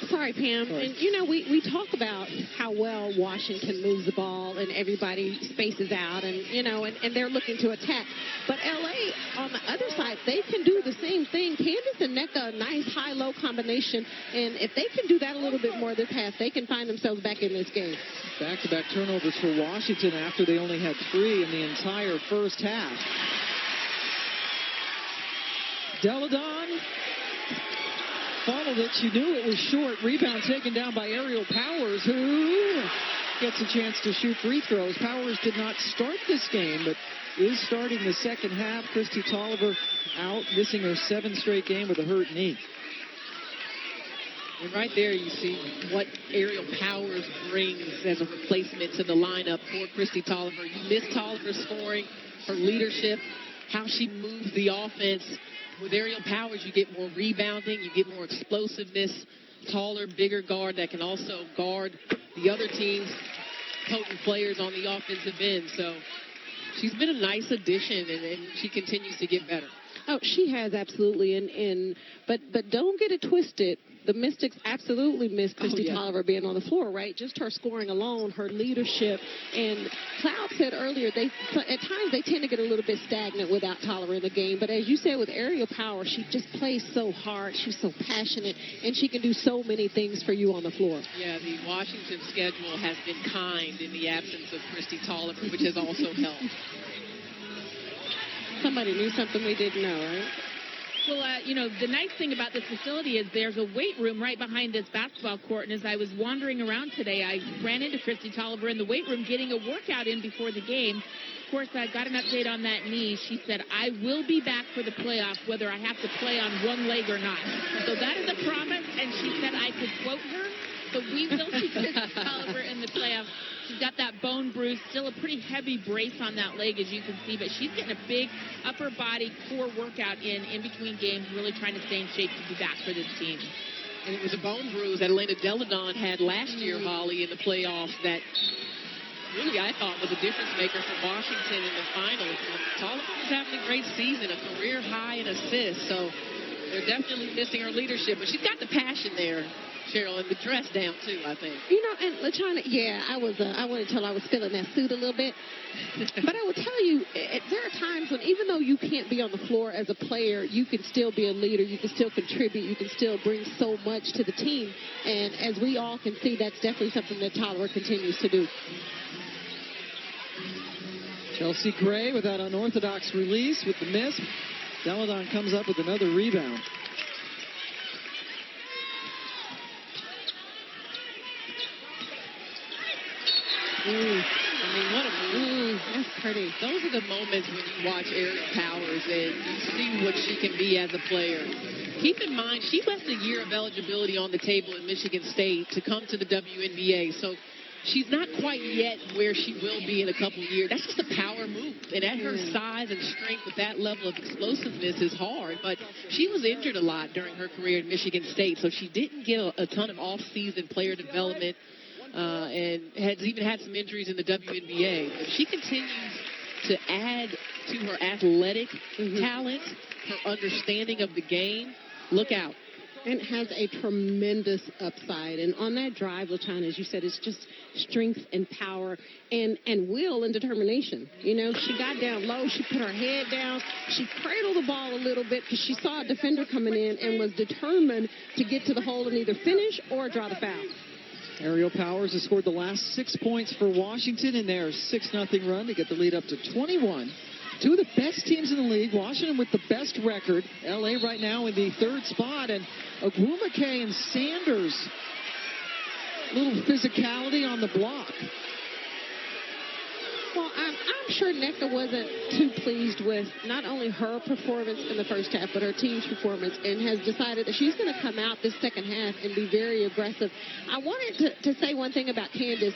sorry, Pam. Sorry. And, we talk about how well Washington moves the ball and everybody spaces out and, and they're looking to attack. But L.A., on the other side, they can do the same thing. Candace and NECA, a nice high-low combination. And if they can do that a little bit more this half, they can find themselves back in this game. Back-to-back turnovers for Washington after they only had 3 in the entire first half. Deladon followed it. She knew it was short. Rebound taken down by Aerial Powers, who gets a chance to shoot free throws. Powers did not start this game, but is starting the second half. Christy Tolliver out, missing her 7th straight game with a hurt knee. And right there you see what Aerial Powers brings as a replacement to the lineup for Christy Tolliver. You miss Tolliver scoring, her leadership, how she moves the offense. with aerial powers, you get more rebounding, you get more explosiveness, taller, bigger guard that can also guard the other team's potent players on the offensive end. So she's been a nice addition, and she continues to get better. Oh, she has, absolutely. But don't get it twisted. The Mystics absolutely miss Christy Tolliver being on the floor, right? Just her scoring alone, her leadership. And Cloud said earlier, at times they tend to get a little bit stagnant without Tolliver in the game. But as you said, with aerial power, she just plays so hard. She's so passionate, and she can do so many things for you on the floor. Yeah, the Washington schedule has been kind in the absence of Christy Tolliver, which has also helped. Somebody knew something we didn't know, right? Well, the nice thing about this facility is there's a weight room right behind this basketball court. And as I was wandering around today, I ran into Christy Tolliver in the weight room getting a workout in before the game. Of course, I got an update on that knee. She said, I will be back for the playoffs, whether I have to play on one leg or not. So that is a promise. And she said I could quote her. So we will see Christy Tolliver in the playoffs. She's got that bone bruise, still a pretty heavy brace on that leg, as you can see, but she's getting a big upper body core workout in between games, really trying to stay in shape to be back for this team. And it was a bone bruise that Elena Deladon had last year, Holly, in the playoffs that really I thought was a difference maker for Washington in the finals. Tolliver was having a great season, a career high in assists, so they're definitely missing her leadership, but she's got the passion there, Cheryl, and the dress down, too, I think. And LaChina, I waited until I was feeling that suit a little bit. But I will tell you, there are times when even though you can't be on the floor as a player, you can still be a leader, you can still contribute, you can still bring so much to the team. And as we all can see, that's definitely something that Tolliver continues to do. Chelsea Gray with that unorthodox release with the miss. Deladon comes up with another rebound. What a move. That's pretty. Those are the moments when you watch Ariel Powers and you see what she can be as a player. Keep in mind, she left a year of eligibility on the table at Michigan State to come to the WNBA. So she's not quite yet where she will be in a couple of years. That's just a power move. And at her size and strength with that level of explosiveness is hard. But she was injured a lot during her career at Michigan State, so she didn't get a ton of off-season player development and has even had some injuries in the WNBA. But she continues to add to her athletic talent, her understanding of the game. Look out. And has a tremendous upside. And on that drive, LaChina, as you said, it's just strength and power and will and determination. You know, she got down low. She put her head down. She cradled the ball a little bit because she saw a defender coming in and was determined to get to the hole and either finish or draw the foul. Ariel Powers has scored the last 6 points for Washington in their 6-0 run to get the lead up to 21. Two of the best teams in the league. Washington with the best record. L.A. right now in the third spot. And Ogwumike and Sanders. A little physicality on the block. Well, I'm sure Nneka wasn't too pleased with not only her performance in the first half, but her team's performance, and has decided that she's going to come out this second half and be very aggressive. I wanted to say one thing about Candace.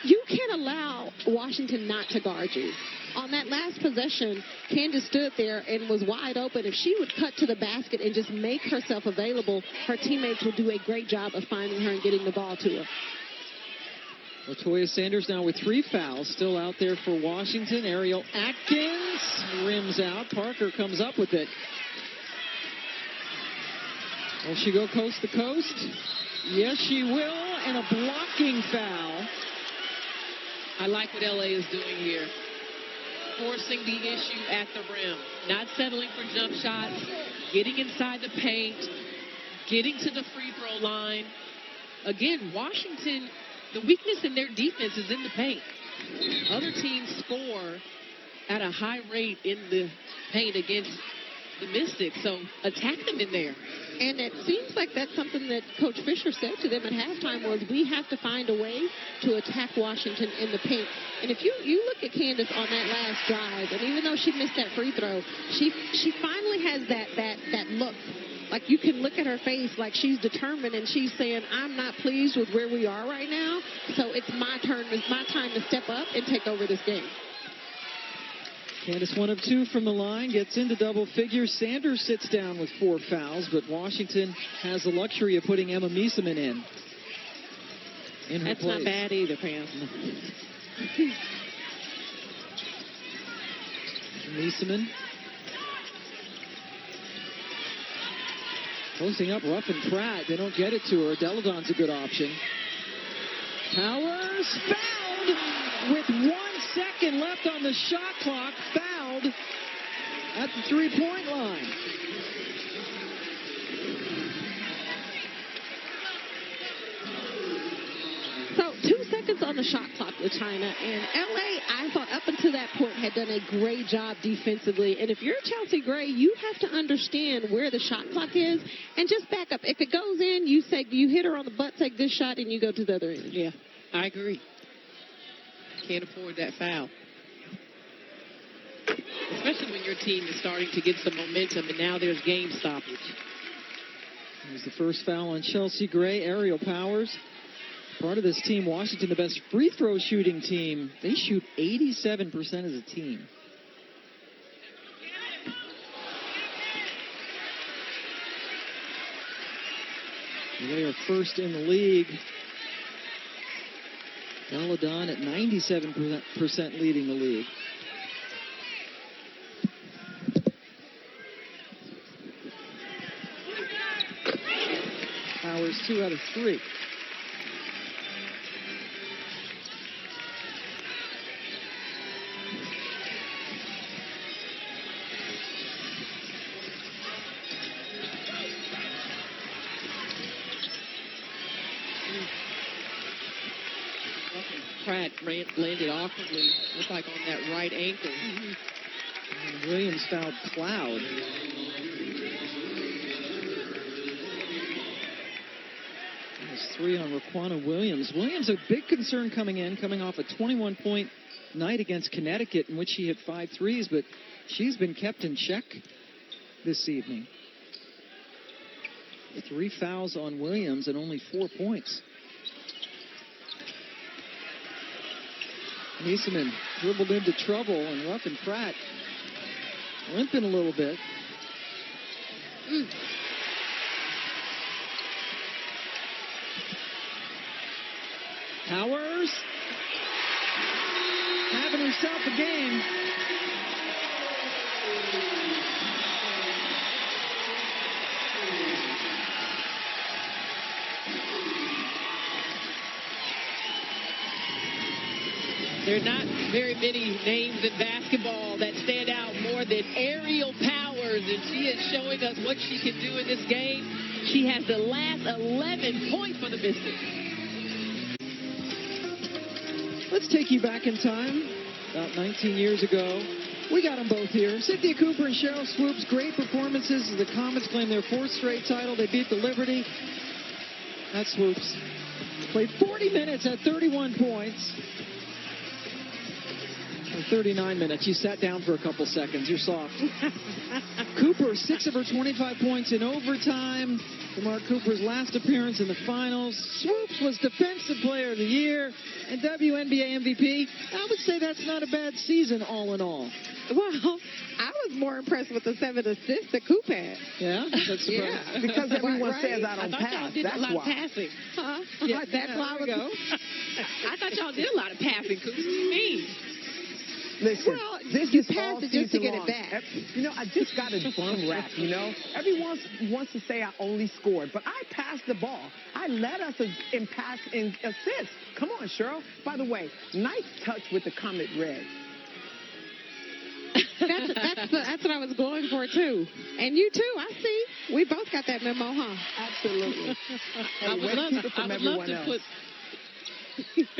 You can't allow Washington not to guard you. On that last possession, Candace stood there and was wide open. If she would cut to the basket and just make herself available, her teammates would do a great job of finding her and getting the ball to her. Latoya Sanders now with 3 fouls. Still out there for Washington. Ariel Atkins rims out. Parker comes up with it. Will she go coast to coast? Yes, she will. And a blocking foul. I like what LA is doing here. Forcing the issue at the rim. Not settling for jump shots. Getting inside the paint. Getting to the free throw line. Again, Washington, the weakness in their defense is in the paint. Other teams score at a high rate in the paint against the Mystics. So attack them in there. And it seems like that's something that Coach Fisher said to them at halftime was we have to find a way to attack Washington in the paint. And if you look at Candace on that last drive, and even though she missed that free throw, she finally has that look. Like you can look at her face like she's determined and she's saying, I'm not pleased with where we are right now. So it's my turn. It's my time to step up and take over this game. Candace 1 of 2 from the line, gets into double figures. Sanders sits down with 4 fouls, but Washington has the luxury of putting Emma Mieseman in her That's place. not bad either, Pam. Mieseman posting up Ruffin Pratt. They don't get it to her. Deladon's a good option. Powers fouled with 1 second left on the shot clock. Fouled at the 3-point line. So 2 seconds on the shot clock with China, and LA, I thought up until that point had done a great job defensively. And if you're Chelsea Gray, you have to understand where the shot clock is and just back up. If it goes in, you say you hit her on the butt, say good shot, and you go to the other end. Yeah, I agree. Can't afford that foul. Especially when your team is starting to get some momentum and now there's game stoppage. Here's the first foul on Chelsea Gray. Aerial Powers, part of this team. Washington, the best free throw shooting team. They shoot 87% as a team. They are first in the league. Deladon at 97% leading the league. Powers 2 out of 3. Pratt landed awkwardly, looked like on that right ankle. And Williams fouled Cloud. There's 3 on Raquana Williams. Williams, a big concern coming off a 21-point night against Connecticut in which she hit 5 threes, but she's been kept in check this evening. 3 fouls on Williams and only 4 points. Mieseman dribbled into trouble, and Ruffin Pratt limping a little bit. Powers having herself a game. There are not very many names in basketball that stand out more than Aerial Powers, and she is showing us what she can do in this game. She has the last 11 points for the Mystics. Let's take you back in time, about 19 years ago. We got them both here. Cynthia Cooper and Cheryl Swoops, great performances. The Comets claim their 4th straight title. They beat the Liberty. That's Swoops. Played 40 minutes at 31 points. 39 minutes. You sat down for a couple seconds. You're soft. Cooper, 6 of her 25 points in overtime. Mark Cooper's last appearance in the finals. Swoops was Defensive Player of the Year and WNBA MVP. I would say that's not a bad season all in all. Well, I was more impressed with the 7 assists that Coop had. Yeah? That's surprising. Yeah, because everyone says I don't thought pass. y'all did That's a lot why. of passing. Huh? Yeah, That's why I was. go. I thought y'all did a lot of passing, Coop. What do you mean? Listen, Well, this you is passed all it just to season get it long. back. You know, I just got a bum rap, you know. Everyone wants to say I only scored, but I passed the ball. I led us in pass and assist. Come on, Cheryl. By the way, nice touch with the Comet Red. That's what I was going for, too. And you, too. I see. We both got that memo, huh? Absolutely. I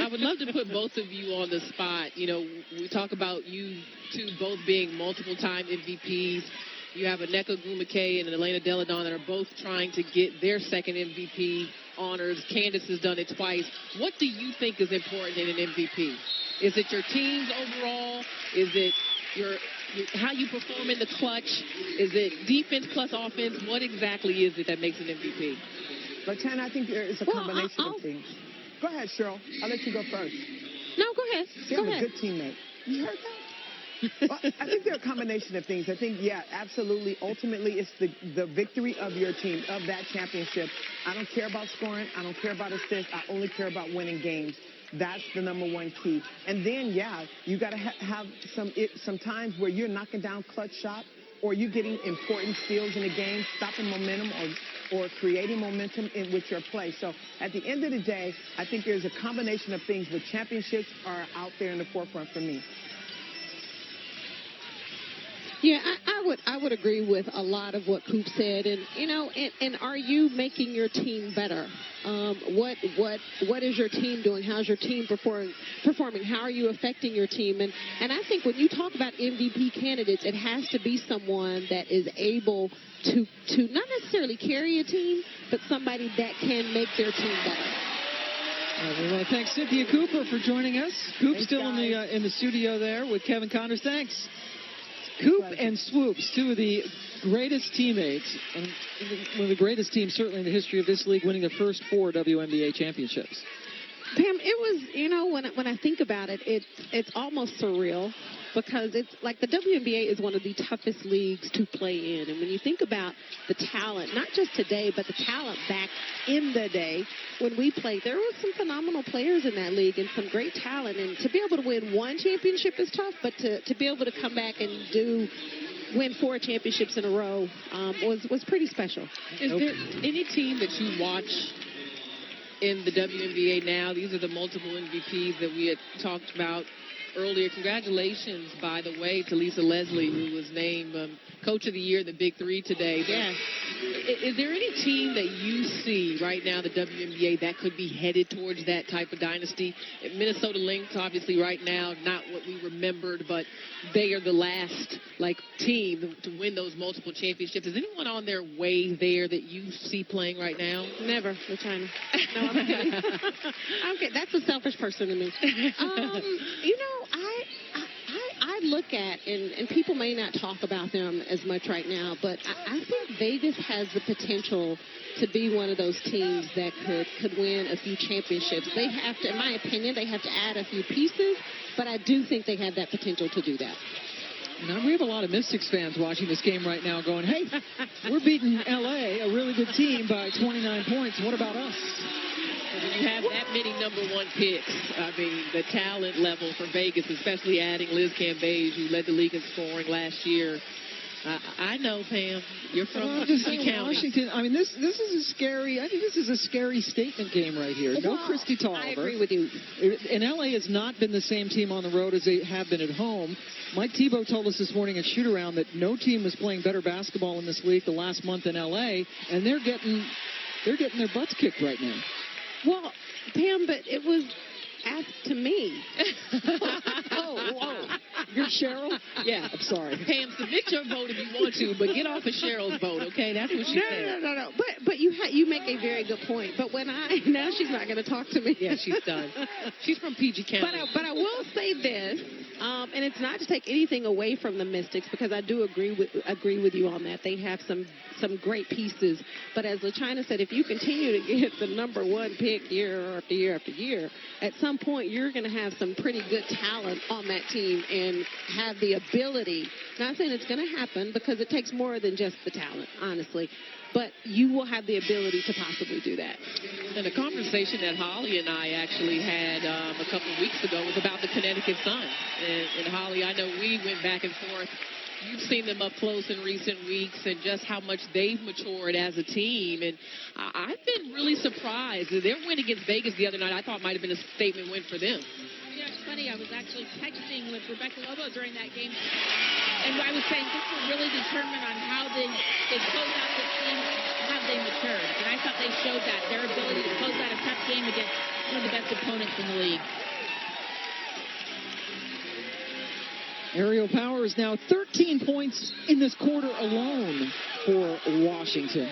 would love to put both of you on the spot. You know, we talk about you two both being multiple-time MVPs. You have Aneka Gumake and Elena Deladon that are both trying to get their second MVP honors. Candace has done it twice. What do you think is important in an MVP? Is it your teams overall? Is it how you perform in the clutch? Is it defense plus offense? What exactly is it that makes an MVP? Latana, I think there is a combination of things. Go ahead, Cheryl. I'll let you go first. No, go ahead. She Go has ahead. a good teammate. You heard that? Well, I think they're a combination of things. I think, yeah, absolutely. Ultimately, it's the victory of your team, of that championship. I don't care about scoring. I don't care about assists. I only care about winning games. That's the number one key. And then, yeah, you got to have some times where you're knocking down clutch shots, or you're getting important steals in the game, stopping momentum or creating momentum with your play. So at the end of the day, I think there's a combination of things, but championships are out there in the forefront for me. Yeah, I would agree with a lot of what Coop said, and and are you making your team better? What is your team doing? How's your team performing? How are you affecting your team? And I think when you talk about MVP candidates, it has to be someone that is able to not necessarily carry a team, but somebody that can make their team better. We want to thank Cynthia Cooper for joining us. Coop's Thanks, still guys. in the studio there with Kevin Connors. Thanks. Coop and Swoops, two of the greatest teammates, and one of the greatest teams certainly in the history of this league, winning their first 4 WNBA championships. Pam, it was, when I think about it, it's almost surreal, because it's like the WNBA is one of the toughest leagues to play in. And when you think about the talent, not just today, but the talent back in the day when we played, there were some phenomenal players in that league and some great talent. And to be able to win one championship is tough, but to be able to come back and win 4 championships in a row was pretty special. Is there any team that you watch in the WNBA now? These are the multiple MVPs that we had talked about earlier. Congratulations, by the way, to Lisa Leslie, who was named Coach of the Year, the Big Three today. Yeah. Is there any team that you see right now, the WNBA, that could be headed towards that type of dynasty? Minnesota Lynx, obviously, right now, not what we remembered, but they are the last team to win those multiple championships. Is anyone on their way there that you see playing right now? Never, the China. No, I'm kidding. I'm kidding. That's a selfish person to me. I look at, and people may not talk about them as much right now, but I think Vegas has the potential to be one of those teams that could win a few championships. They have to, in my opinion, they have to add a few pieces, but I do think they have that potential to do that. Now, we have a lot of Mystics fans watching this game right now going, hey, we're beating L.A., a really good team, by 29 points. What about us? When you have that many number 1 picks, I mean, the talent level for Vegas, especially adding Liz Cambage, who led the league in scoring last year. I know, Pam. You're from County. Washington. I mean, this is a scary. I think this is a scary statement game right here. No Christy Tolliver. I agree with you. And LA has not been the same team on the road as they have been at home. Mike Thibault told us this morning at shoot around that no team was playing better basketball in this league the last month than LA, and they're getting their butts kicked right now. Well, Pam, but it was asked to me. Whoa. You're Cheryl? Yeah. I'm sorry. Pam, submit your vote if you want to, but get off of Cheryl's vote, okay? That's what she said. No. But you make a very good point. But now she's not going to talk to me. Yeah, she's done. She's from PG County. But I will say this, and it's not to take anything away from the Mystics, because I do agree with you on that. They have some great pieces. But as LaChina said, if you continue to get the number 1 pick year after year after year, at some point you're going to have some pretty good talent on that team and have the ability. Not saying it's going to happen, because it takes more than just the talent, honestly. But you will have the ability to possibly do that. And a conversation that Holly and I actually had a couple of weeks ago was about the Connecticut Sun. And Holly, I know we went back and forth. You've seen them up close in recent weeks and just how much they've matured as a team. And I've been really surprised. Their win against Vegas the other night, I thought might have been a statement win for them. Yeah, it's funny. I was actually texting with Rebecca Lobo during that game, and I was saying this will really determine on how they close out this game, how they matured. And I thought they showed that, their ability to close out a tough game against one of the best opponents in the league. Aerial Power is now 13 points in this quarter alone for Washington.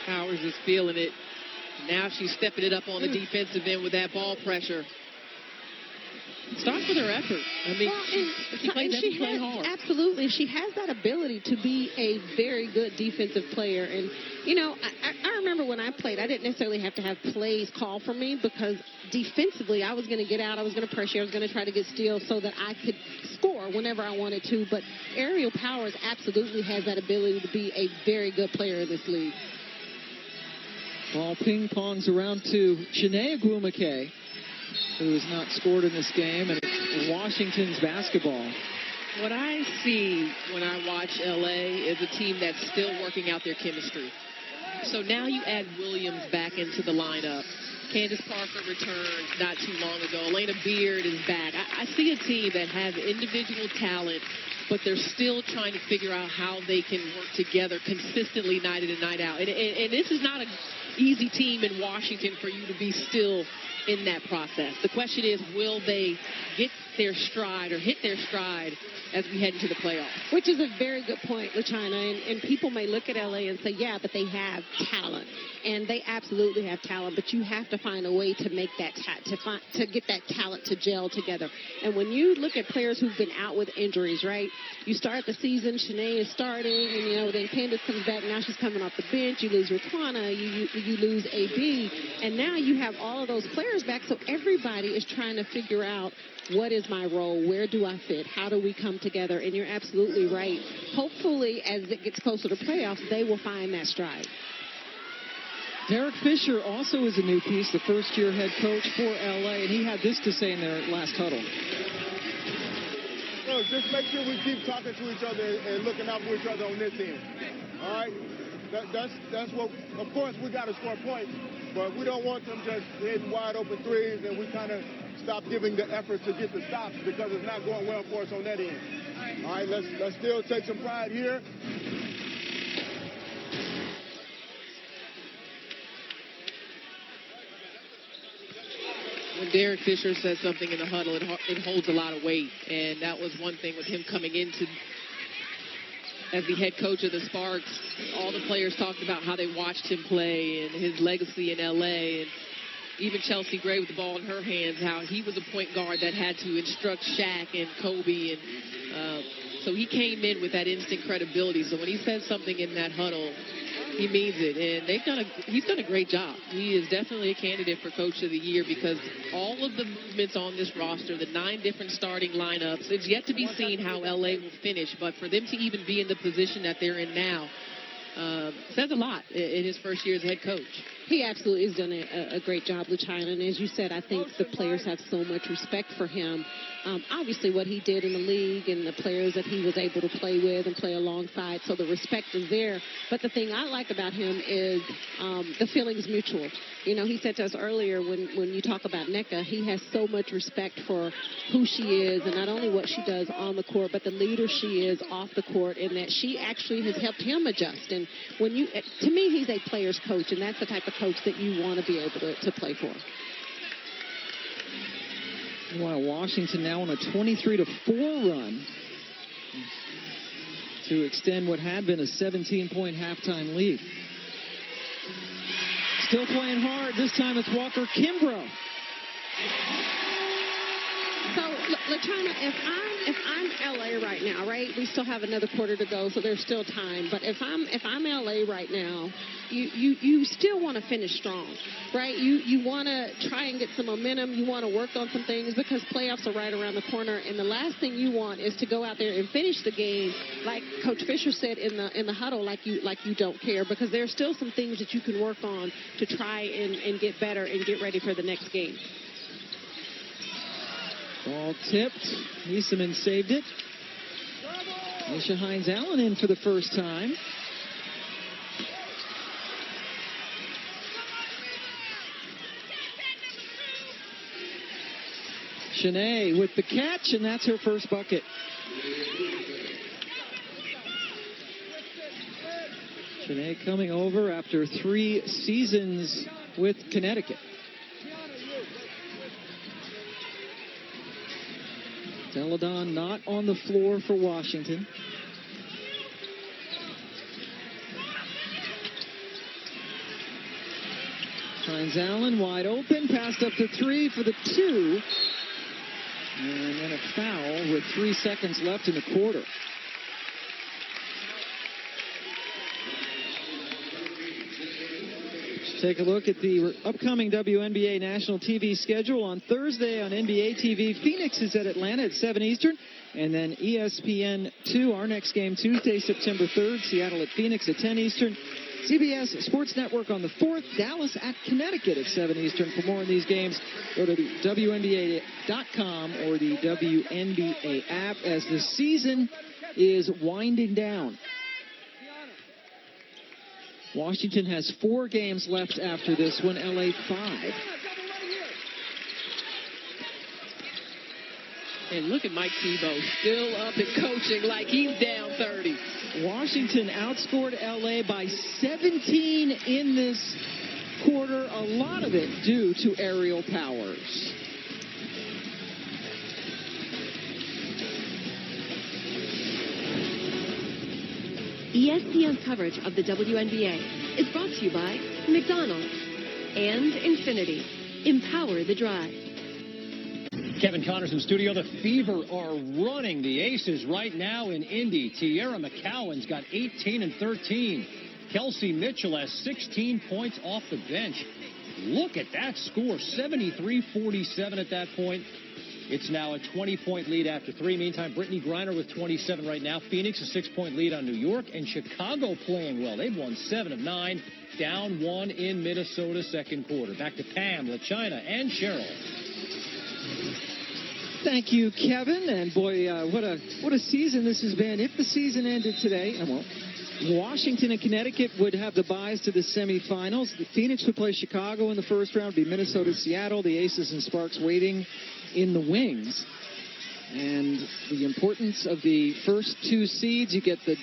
Powers is feeling it. Now she's stepping it up on the defensive end with that ball pressure. Starts with her effort. I mean, she plays every play hard. Absolutely. She has that ability to be a very good defensive player. And, you know, I remember when I played, I didn't necessarily have to have plays called for me because defensively I was going to get out, I was going to pressure, I was going to try to get steals so that I could score whenever I wanted to. But Aerial Powers absolutely has that ability to be a very good player in this league. Ball ping-pongs around to Shanae Agwumake, who has not scored in this game, and it's Washington's basketball. What I see when I watch LA is a team that's still working out their chemistry. So now you add Williams back into the lineup. Candace Parker returned not too long ago. Elena Beard is back. I see a team that has individual talent, but they're still trying to figure out how they can work together consistently night in and night out. And this is not an easy team in Washington for you to be still in that process. The question is, will they get their stride or hit their stride as we head into the playoffs? Which is a very good point, LaChina. And people may look at LA and say, yeah, but they have talent. And they absolutely have talent, but you have to find a way to make that to get that talent to gel together. And when you look at players who've been out with injuries, right? You start the season, Shanae is starting, and, you know, then Candace comes back. Now she's coming off the bench. You lose Raquana. You lose AB. And now you have all of those players back. So everybody is trying to figure out, what is my role? Where do I fit? How do we come together? And you're absolutely right. Hopefully, as it gets closer to playoffs, they will find that stride. Derek Fisher also is a new piece, the first-year head coach for LA, and he had this to say in their last huddle. Look, just make sure we keep talking to each other and looking out for each other on this end. All right? That's what, of course, we got to score points, but we don't want them just hitting wide open threes, and we kind of stop giving the effort to get the stops because it's not going well for us on that end. All right, let's still take some pride here. When Derek Fisher says something in the huddle, it holds a lot of weight. And that was one thing with him coming into as the head coach of the Sparks. All the players talked about how they watched him play and his legacy in L.A. And even Chelsea Gray with the ball in her hands, how he was a point guard that had to instruct Shaq and Kobe. And so he came in with that instant credibility. So when he says something in that huddle, he means it, and he's done a great job. He is definitely a candidate for Coach of the Year because all of the movements on this roster, the 9 different starting lineups, it's yet to be seen how LA will finish, but for them to even be in the position that they're in now says a lot in his first year as head coach. He absolutely has done a great job, LaChina. And as you said, I think the players have so much respect for him. Obviously, what he did in the league and the players that he was able to play with and play alongside, so the respect is there. But the thing I like about him is the feeling's mutual. You know, he said to us earlier when you talk about Nneka, he has so much respect for who she is and not only what she does on the court, but the leader she is off the court, and that she actually has helped him adjust. And when to me, he's a player's coach, and that's the type of coach that you want to be able to play for. Wow, Washington now on a 23-4 run to extend what had been a 17-point halftime lead. Still playing hard. This time it's Walker Kimbrough. So, LaChina, if I'm LA right now, right? We still have another quarter to go, so there's still time. But if I'm LA right now, you still want to finish strong, right? You want to try and get some momentum. You want to work on some things because playoffs are right around the corner. And the last thing you want is to go out there and finish the game like Coach Fisher said in the huddle, like you don't care, because there's still some things that you can work on to try and get better and get ready for the next game. Ball tipped. Nieseman saved it. Aisha Hines-Allen in for the first time. Shanae with the catch, and that's her first bucket. Shanae coming over after 3 seasons with Connecticut. Celadon not on the floor for Washington. Hines-Allen wide open, passed up to 3 for the 2. And then a foul with 3 seconds left in the quarter. Take a look at the upcoming WNBA national TV schedule. On Thursday on NBA TV, Phoenix is at Atlanta at 7 Eastern. And then ESPN2, our next game Tuesday, September 3rd, Seattle at Phoenix at 10 Eastern. CBS Sports Network on the 4th, Dallas at Connecticut at 7 Eastern. For more on these games, go to the WNBA.com or the WNBA app as the season is winding down. Washington has 4 games left after this one, LA 5. And look at Mike Thibault, still up and coaching like he's down 30. Washington outscored LA by 17 in this quarter, a lot of it due to aerial powers. ESPN's coverage of the WNBA is brought to you by McDonald's and Infinity. Empower the drive. Kevin Connors in studio. The Fever are running the Aces right now in Indy. Tierra McCowan's got 18 and 13. Kelsey Mitchell has 16 points off the bench. Look at that score, 73-47 at that point. It's now a 20-point lead after 3. Meantime, Brittany Griner with 27 right now. Phoenix a 6-point lead on New York, and Chicago playing well. They've won 7 of 9, down 1 in Minnesota second quarter. Back to Pam, LaChina, and Cheryl. Thank you, Kevin. And boy, what a season this has been. If the season ended today, Washington and Connecticut would have the byes to the semifinals. The Phoenix would play Chicago in the first round. It'd be Minnesota, Seattle. The Aces and Sparks waiting in the wings. And the importance of the first 2 seeds, you get the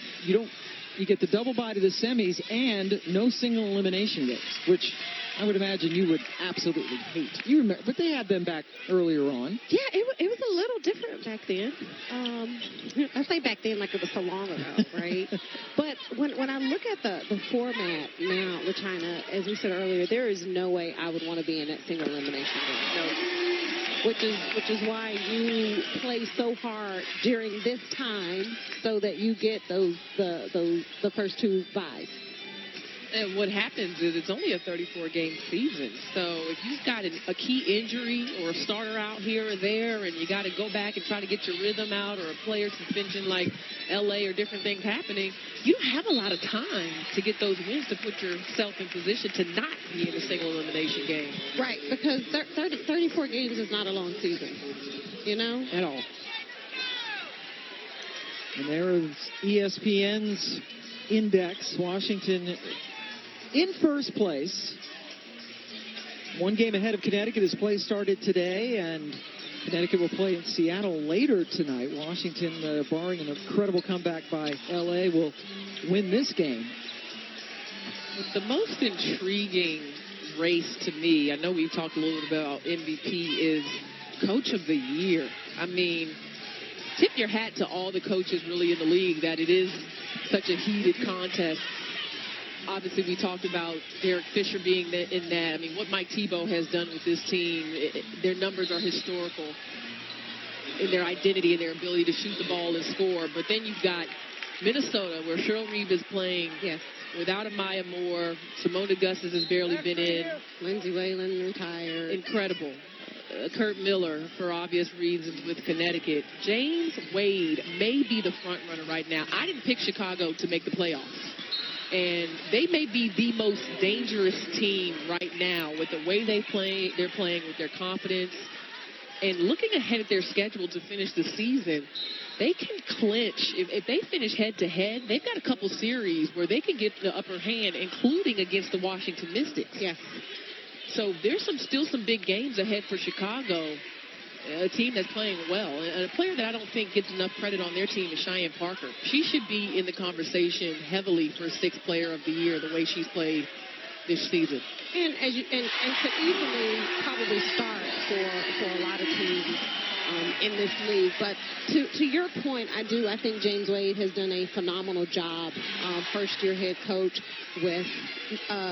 double bye to the semis and no single elimination games, which I would imagine you would absolutely hate. You remember, but they had them back earlier on. Yeah, it was a little different back then. I say back then like it was so long ago, right? But when I look at the format now, LaChina, as we said earlier, there is no way I would want to be in that single elimination game. No. Which is why you play so hard during this time so that you get the first 2 byes. And what happens is it's only a 34-game season. So if you've got a key injury or a starter out here or there and you got to go back and try to get your rhythm out, or a player suspension like L.A. or different things happening, you don't have a lot of time to get those wins to put yourself in position to not be in a single elimination game. Right, because 34 games is not a long season, you know? At all. And there is ESPN's index. Washington in first place. 1 game ahead of Connecticut as play started today, and Connecticut will play in Seattle later tonight. Washington, barring an incredible comeback by L.A., will win this game. The most intriguing race to me, I know we've talked a little bit about MVP, is Coach of the Year. I mean, tip your hat to all the coaches really in the league that it is such a heated contest. Obviously, we talked about Derek Fisher being in that. I mean, what Mike Thibault has done with this team, their numbers are historical in their identity and their ability to shoot the ball and score. But then you've got Minnesota, where Cheryl Reeve is playing without Amaya Moore. Simone Augustus has barely been in. Lindsay Whalen retired. Incredible. Kurt Miller, for obvious reasons, with Connecticut. James Wade may be the front runner right now. I didn't pick Chicago to make the playoffs. And they may be the most dangerous team right now with the way they're playing with their confidence. And looking ahead at their schedule to finish the season, they can clinch. If they finish head-to-head, they've got a couple series where they can get the upper hand, including against the Washington Mystics. Yes. So there's still some big games ahead for Chicago, a team that's playing well. And a player that I don't think gets enough credit on their team is Cheyenne Parker. She should be in the conversation heavily for 6th Player of the Year, the way she's played this season. And could easily probably start for a lot of teams in this league. But to your point, I think James Wade has done a phenomenal job, first-year head coach with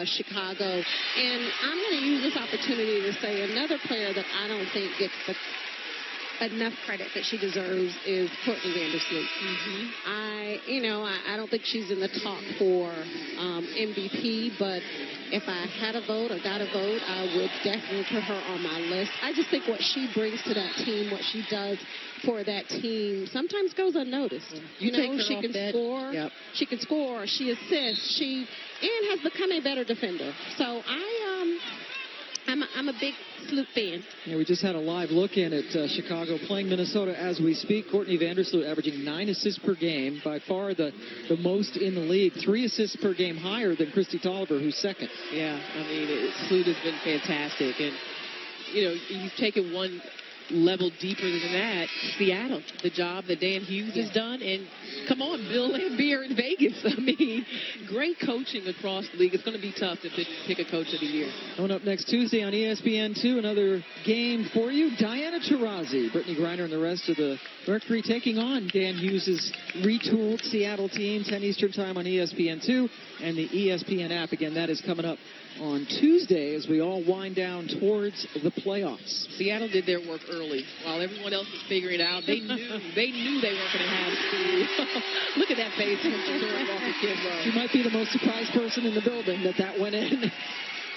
Chicago. And I'm going to use this opportunity to say another player that I don't think gets enough credit that she deserves is Courtney Vandersloot. I don't think she's in the talk for MVP, but if I had a vote or got a vote, I would definitely put her on my list. I just think what she brings to that team, what she does for that team, sometimes goes unnoticed. You take her she off can that. score. Yep. She can score. She assists. And has become a better defender. So I'm a big Sloot fan. Yeah, we just had a live look in at Chicago playing Minnesota as we speak. Courtney Vandersloot averaging 9 assists per game, by far the most in the league. 3 assists per game higher than Christy Tolliver, who's second. Yeah, I mean, Sloot has been fantastic. And, you've taken one level deeper than that. Seattle, the job that Dan Hughes has done. And come on, Bill Laimbeer in Vegas. I mean, great coaching across the league. It's going to be tough to pick a coach of the year. Coming up next Tuesday on ESPN2, another game for you. Diana Taurasi, Brittany Griner, and the rest of the Mercury taking on Dan Hughes' retooled Seattle team, 10 Eastern time on ESPN2 and the ESPN app. Again, that is coming up on Tuesday as we all wind down towards the playoffs. Seattle did their work early while everyone else was figuring it out. They knew they weren't going to have school. Look at that face from Victoria Walker-Kidwell. She might be the most surprised person in the building that went in.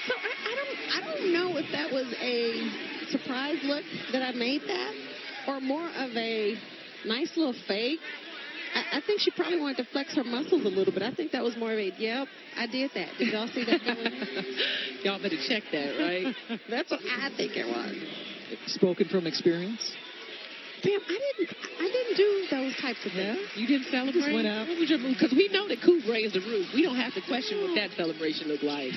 So I don't know if that was a surprise look that I made that, or more of a nice little fake. I think she probably wanted to flex her muscles a little bit. I think that was more of a, yep, I did that. Did y'all see that going? Y'all better check that, right? That's what I think it was. Spoken from experience? Pam, I didn't do those types of things. Yeah? You didn't celebrate? Just went out. What was your move? Because we know that Coop raised the roof. We don't have to question what that celebration looked like.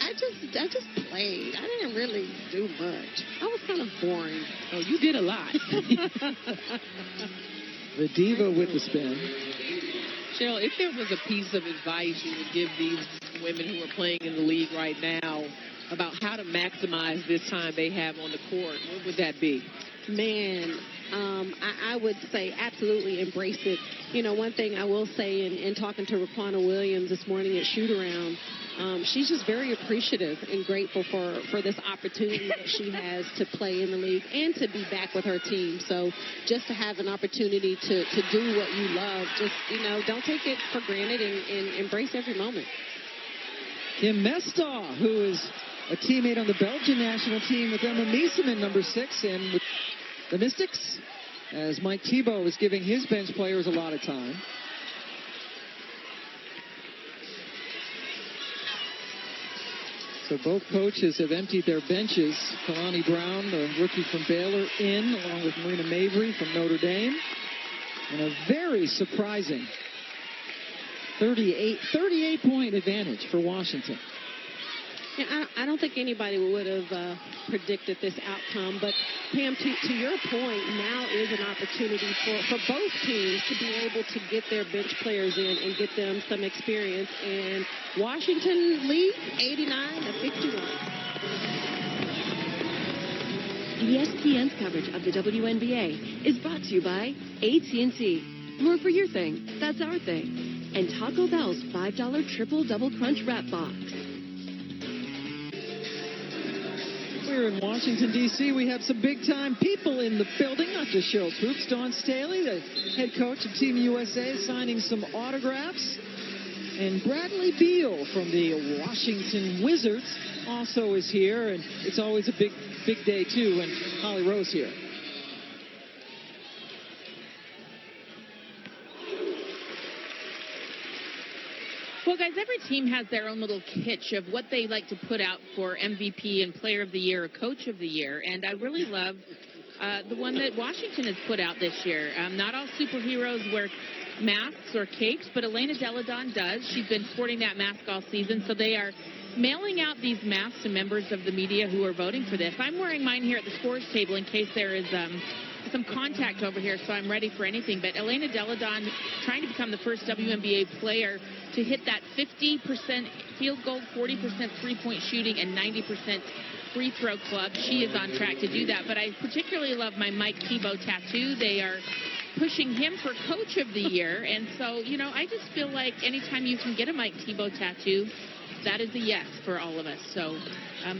I just played. I didn't really do much. I was kind of boring. Oh, you did a lot. The diva with the spin. Cheryl, if there was a piece of advice you would give these women who are playing in the league right now about how to maximize this time they have on the court, what would that be? Man, I would say absolutely embrace it. One thing I will say in talking to Raquana Williams this morning at shoot-around, she's just very appreciative and grateful for this opportunity that she has to play in the league and to be back with her team. So just to have an opportunity to do what you love, just, don't take it for granted and embrace every moment. Kim Mestah, who is a teammate on the Belgian national team with Emma Mieseman, number 6, and with the Mystics, as Mike Thibault is giving his bench players a lot of time. So both coaches have emptied their benches. Kalani Brown, the rookie from Baylor, in, along with Marina Mabry from Notre Dame. And a very surprising 38-point advantage for Washington. Yeah, I don't think anybody would have predicted this outcome. But, Pam, to your point, now is an opportunity for both teams to be able to get their bench players in and get them some experience. And Washington leads 89-51. ESPN's coverage of the WNBA is brought to you by AT&T. More for your thing, that's our thing. And Taco Bell's $5 Triple Double Crunch Wrap Box. We're in Washington, D.C. We have some big-time people in the building, not just Cheryl Swoops. Dawn Staley, the head coach of Team USA, signing some autographs. And Bradley Beal from the Washington Wizards also is here. And it's always a big day, too, when Holly Rowe's here. Well, guys, every team has their own little kitsch of what they like to put out for MVP and Player of the Year or Coach of the Year. And I really love the one that Washington has put out this year. Not all superheroes wear masks or capes, but Elena Delle Donne does. She's been sporting that mask all season, so they are mailing out these masks to members of the media who are voting for this. I'm wearing mine here at the scores table in case there is some contact over here, so I'm ready for anything. But Elena Delle Donne trying to become the first WNBA player to hit that 50% field goal, 40% three-point shooting, and 90% free throw club. She is on track to do that. But I particularly love my Mike Thibault tattoo. They are pushing him for Coach of the Year. And so, I just feel like anytime you can get a Mike Thibault tattoo, that is a yes for all of us. So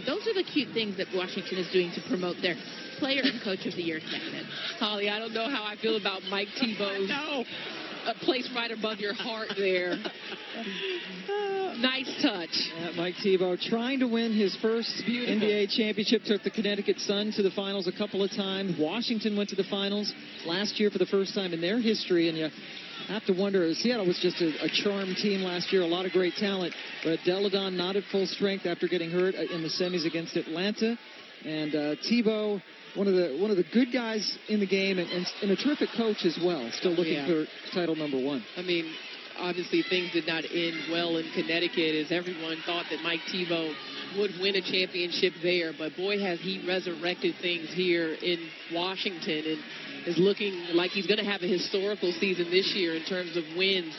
those are the cute things that Washington is doing to promote their Player and Coach of the Year segment. Holly, I don't know how I feel about Mike Tebow's place right above your heart there. Nice touch. Mike Tebow trying to win his first NBA championship. Took the Connecticut Sun to the finals a couple of times. Washington went to the finals last year for the first time in their history. And you have to wonder, Seattle was just a charm team last year. A lot of great talent. But Deladon not at full strength after getting hurt in the semis against Atlanta. And Tebow, one of the good guys in the game and a terrific coach as well. Still looking for title number 1. I mean, obviously things did not end well in Connecticut as everyone thought that Mike Tebow would win a championship there. But boy, has he resurrected things here in Washington and is looking like he's going to have a historical season this year in terms of wins.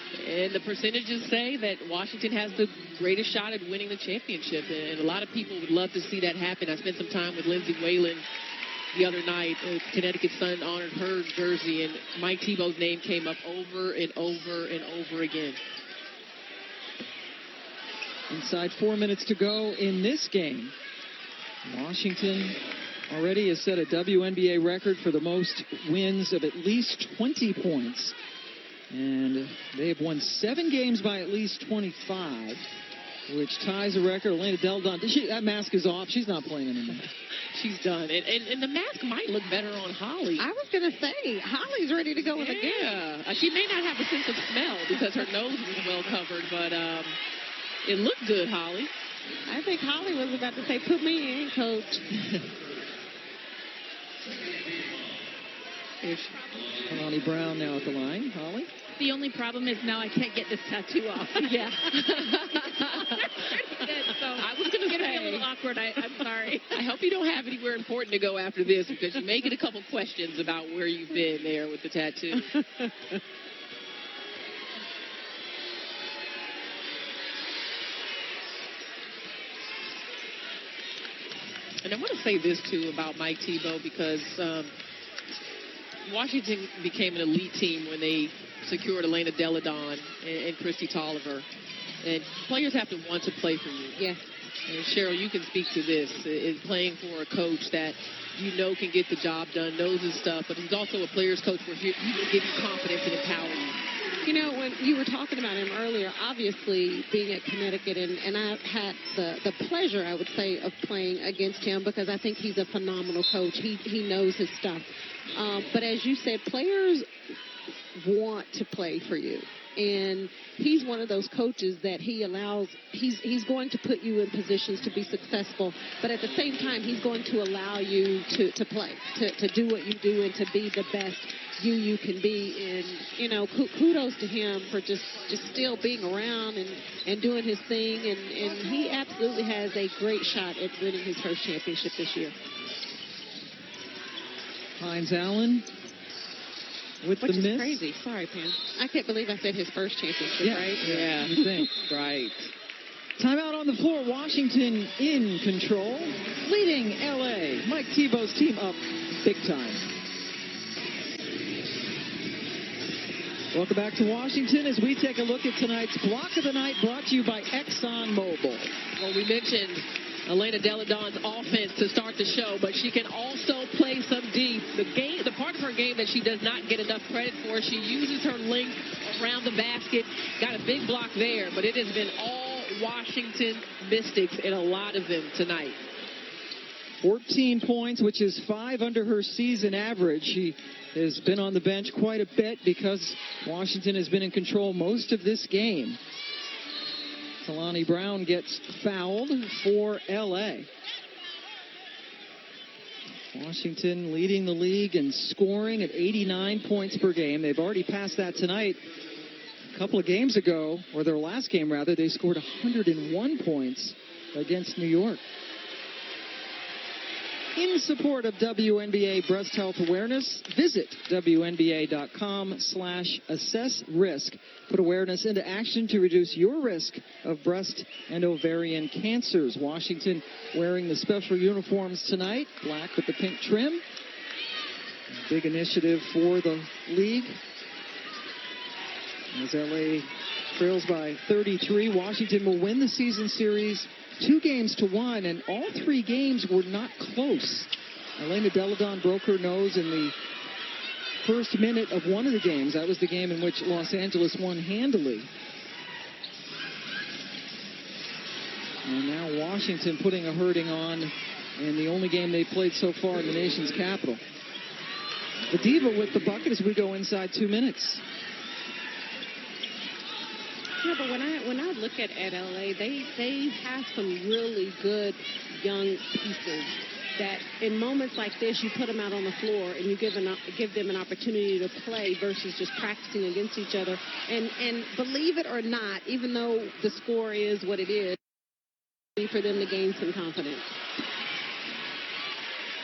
And the percentages say that Washington has the greatest shot at winning the championship. And a lot of people would love to see that happen. I spent some time with Lindsay Whalen the other night. Connecticut Sun honored her jersey, and Mike Tebow's name came up over and over and over again. Inside 4 minutes to go in this game. Washington already has set a WNBA record for the most wins of at least 20 points. And they have won 7 games by at least 25, which ties a record. Elena Deladon, that mask is off. She's not playing anymore. She's done. And the mask might look better on Holly. I was going to say, Holly's ready to go in the game. Yeah. She may not have a sense of smell because her nose was well covered, but it looked good, Holly. I think Holly was about to say, put me in, Coach. Lonnie Brown now at the line. Holly? The only problem is now I can't get this tattoo off. Yeah. So I was going to get a little awkward. I'm sorry. I hope you don't have anywhere important to go after this because you may get a couple questions about where you've been there with the tattoo. And I want to say this, too, about Mike Tebow because Washington became an elite team when they secured Elena Deladon and Christy Tolliver. And players have to want to play for you. Yes. And Cheryl, you can speak to this. Is playing for a coach that you know can get the job done, knows his stuff, but he's also a player's coach where he will give you confidence and empower you. You know, when you were talking about him earlier, obviously being at Connecticut, and I've had the pleasure, I would say, of playing against him because I think he's a phenomenal coach. He knows his stuff. But as you said, players want to play for you. And he's one of those coaches that he allows, he's going to put you in positions to be successful, but at the same time, he's going to allow you to play, to do what you do and to be the best you can be. And, you know, kudos to him for just still being around and doing his thing. And he absolutely has a great shot at winning his first championship this year. Hines Allen with Which the is miss. Crazy. Sorry, Pam. I can't believe I said his first championship, right? Yeah, you think. Right. Timeout on the floor. Washington in control. Leading L.A. Mike Tebow's team up big time. Welcome back to Washington as we take a look at tonight's Block of the Night brought to you by ExxonMobil. Well, we mentioned Elena Deladon's offense to start the show, but she can also play some deep. The part of her game that she does not get enough credit for, she uses her length around the basket. Got a big block there, but it has been all Washington Mystics in a lot of them tonight. 14 points, which is 5 under her season average. She has been on the bench quite a bit because Washington has been in control most of this game. Kalani Brown gets fouled for L.A. Washington leading the league in scoring at 89 points per game. They've already passed that tonight. A couple of games ago, or their last game rather, they scored 101 points against New York. In support of WNBA Breast Health Awareness, visit WNBA.com/assessrisk. Put awareness into action to reduce your risk of breast and ovarian cancers. Washington wearing the special uniforms tonight, black with the pink trim. Big initiative for the league. As LA trails by 33. Washington will win the season series 2-1, and all 3 games were not close. Elena Deladon broke her nose in the first minute of one of the games. That was the game in which Los Angeles won handily. And now Washington putting a hurting on in the only game they played so far in the nation's capital. The Diva with the bucket as we go inside 2 minutes. Yeah, but when I look at LA, they have some really good young pieces that in moments like this, you put them out on the floor and you give them an opportunity to play versus just practicing against each other. And believe it or not, even though the score is what it is, for them to gain some confidence.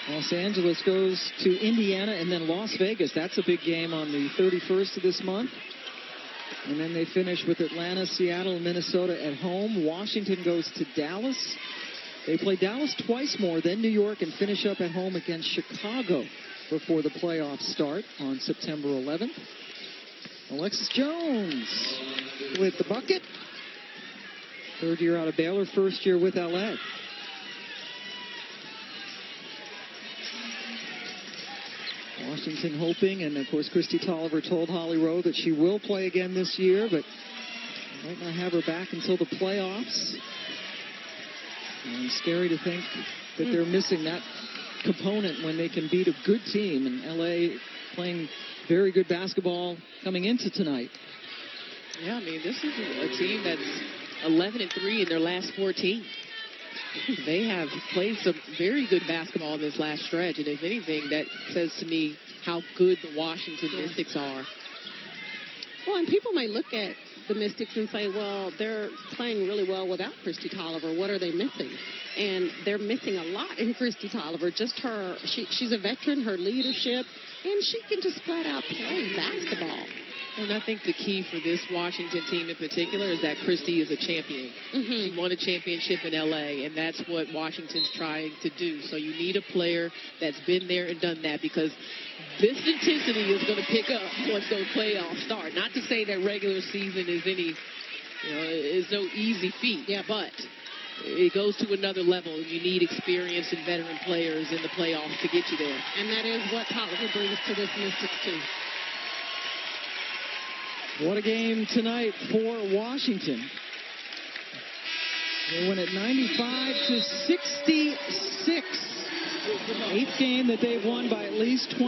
Los Angeles goes to Indiana and then Las Vegas. That's a big game on the 31st of this month. And then they finish with Atlanta, Seattle, and Minnesota at home. Washington goes to Dallas. They play Dallas twice more, then New York, and finish up at home against Chicago before the playoffs start on September 11th. Alexis Jones with the bucket. Third year out of Baylor, first year with LA. Washington hoping, and of course Christy Tolliver told Holly Rowe that she will play again this year, but might not have her back until the playoffs. And scary to think that they're missing that component when they can beat a good team, and LA playing very good basketball coming into tonight. Yeah, I mean, this is a team that's 11-3 in their last 14. They have played some very good basketball in this last stretch, and if anything, that says to me how good the Washington Mystics are. Well, and people may look at the Mystics and say, well, they're playing really well without Christy Tolliver. What are they missing? And they're missing a lot in Christy Tolliver. Just her, she's a veteran, her leadership, and she can just flat out play basketball. And I think the key for this Washington team in particular is that Christy is a champion. She won a championship in L.A., and that's what Washington's trying to do. So you need a player that's been there and done that, because this intensity is going to pick up once those playoffs start. Not to say that regular season is is no easy feat, but it goes to another level. You need experienced and veteran players in the playoffs to get you there. And that is what Tolliver brings to this Mystics team. What a game tonight for Washington. They win at 95-66. 8th game that they've won by at least 20.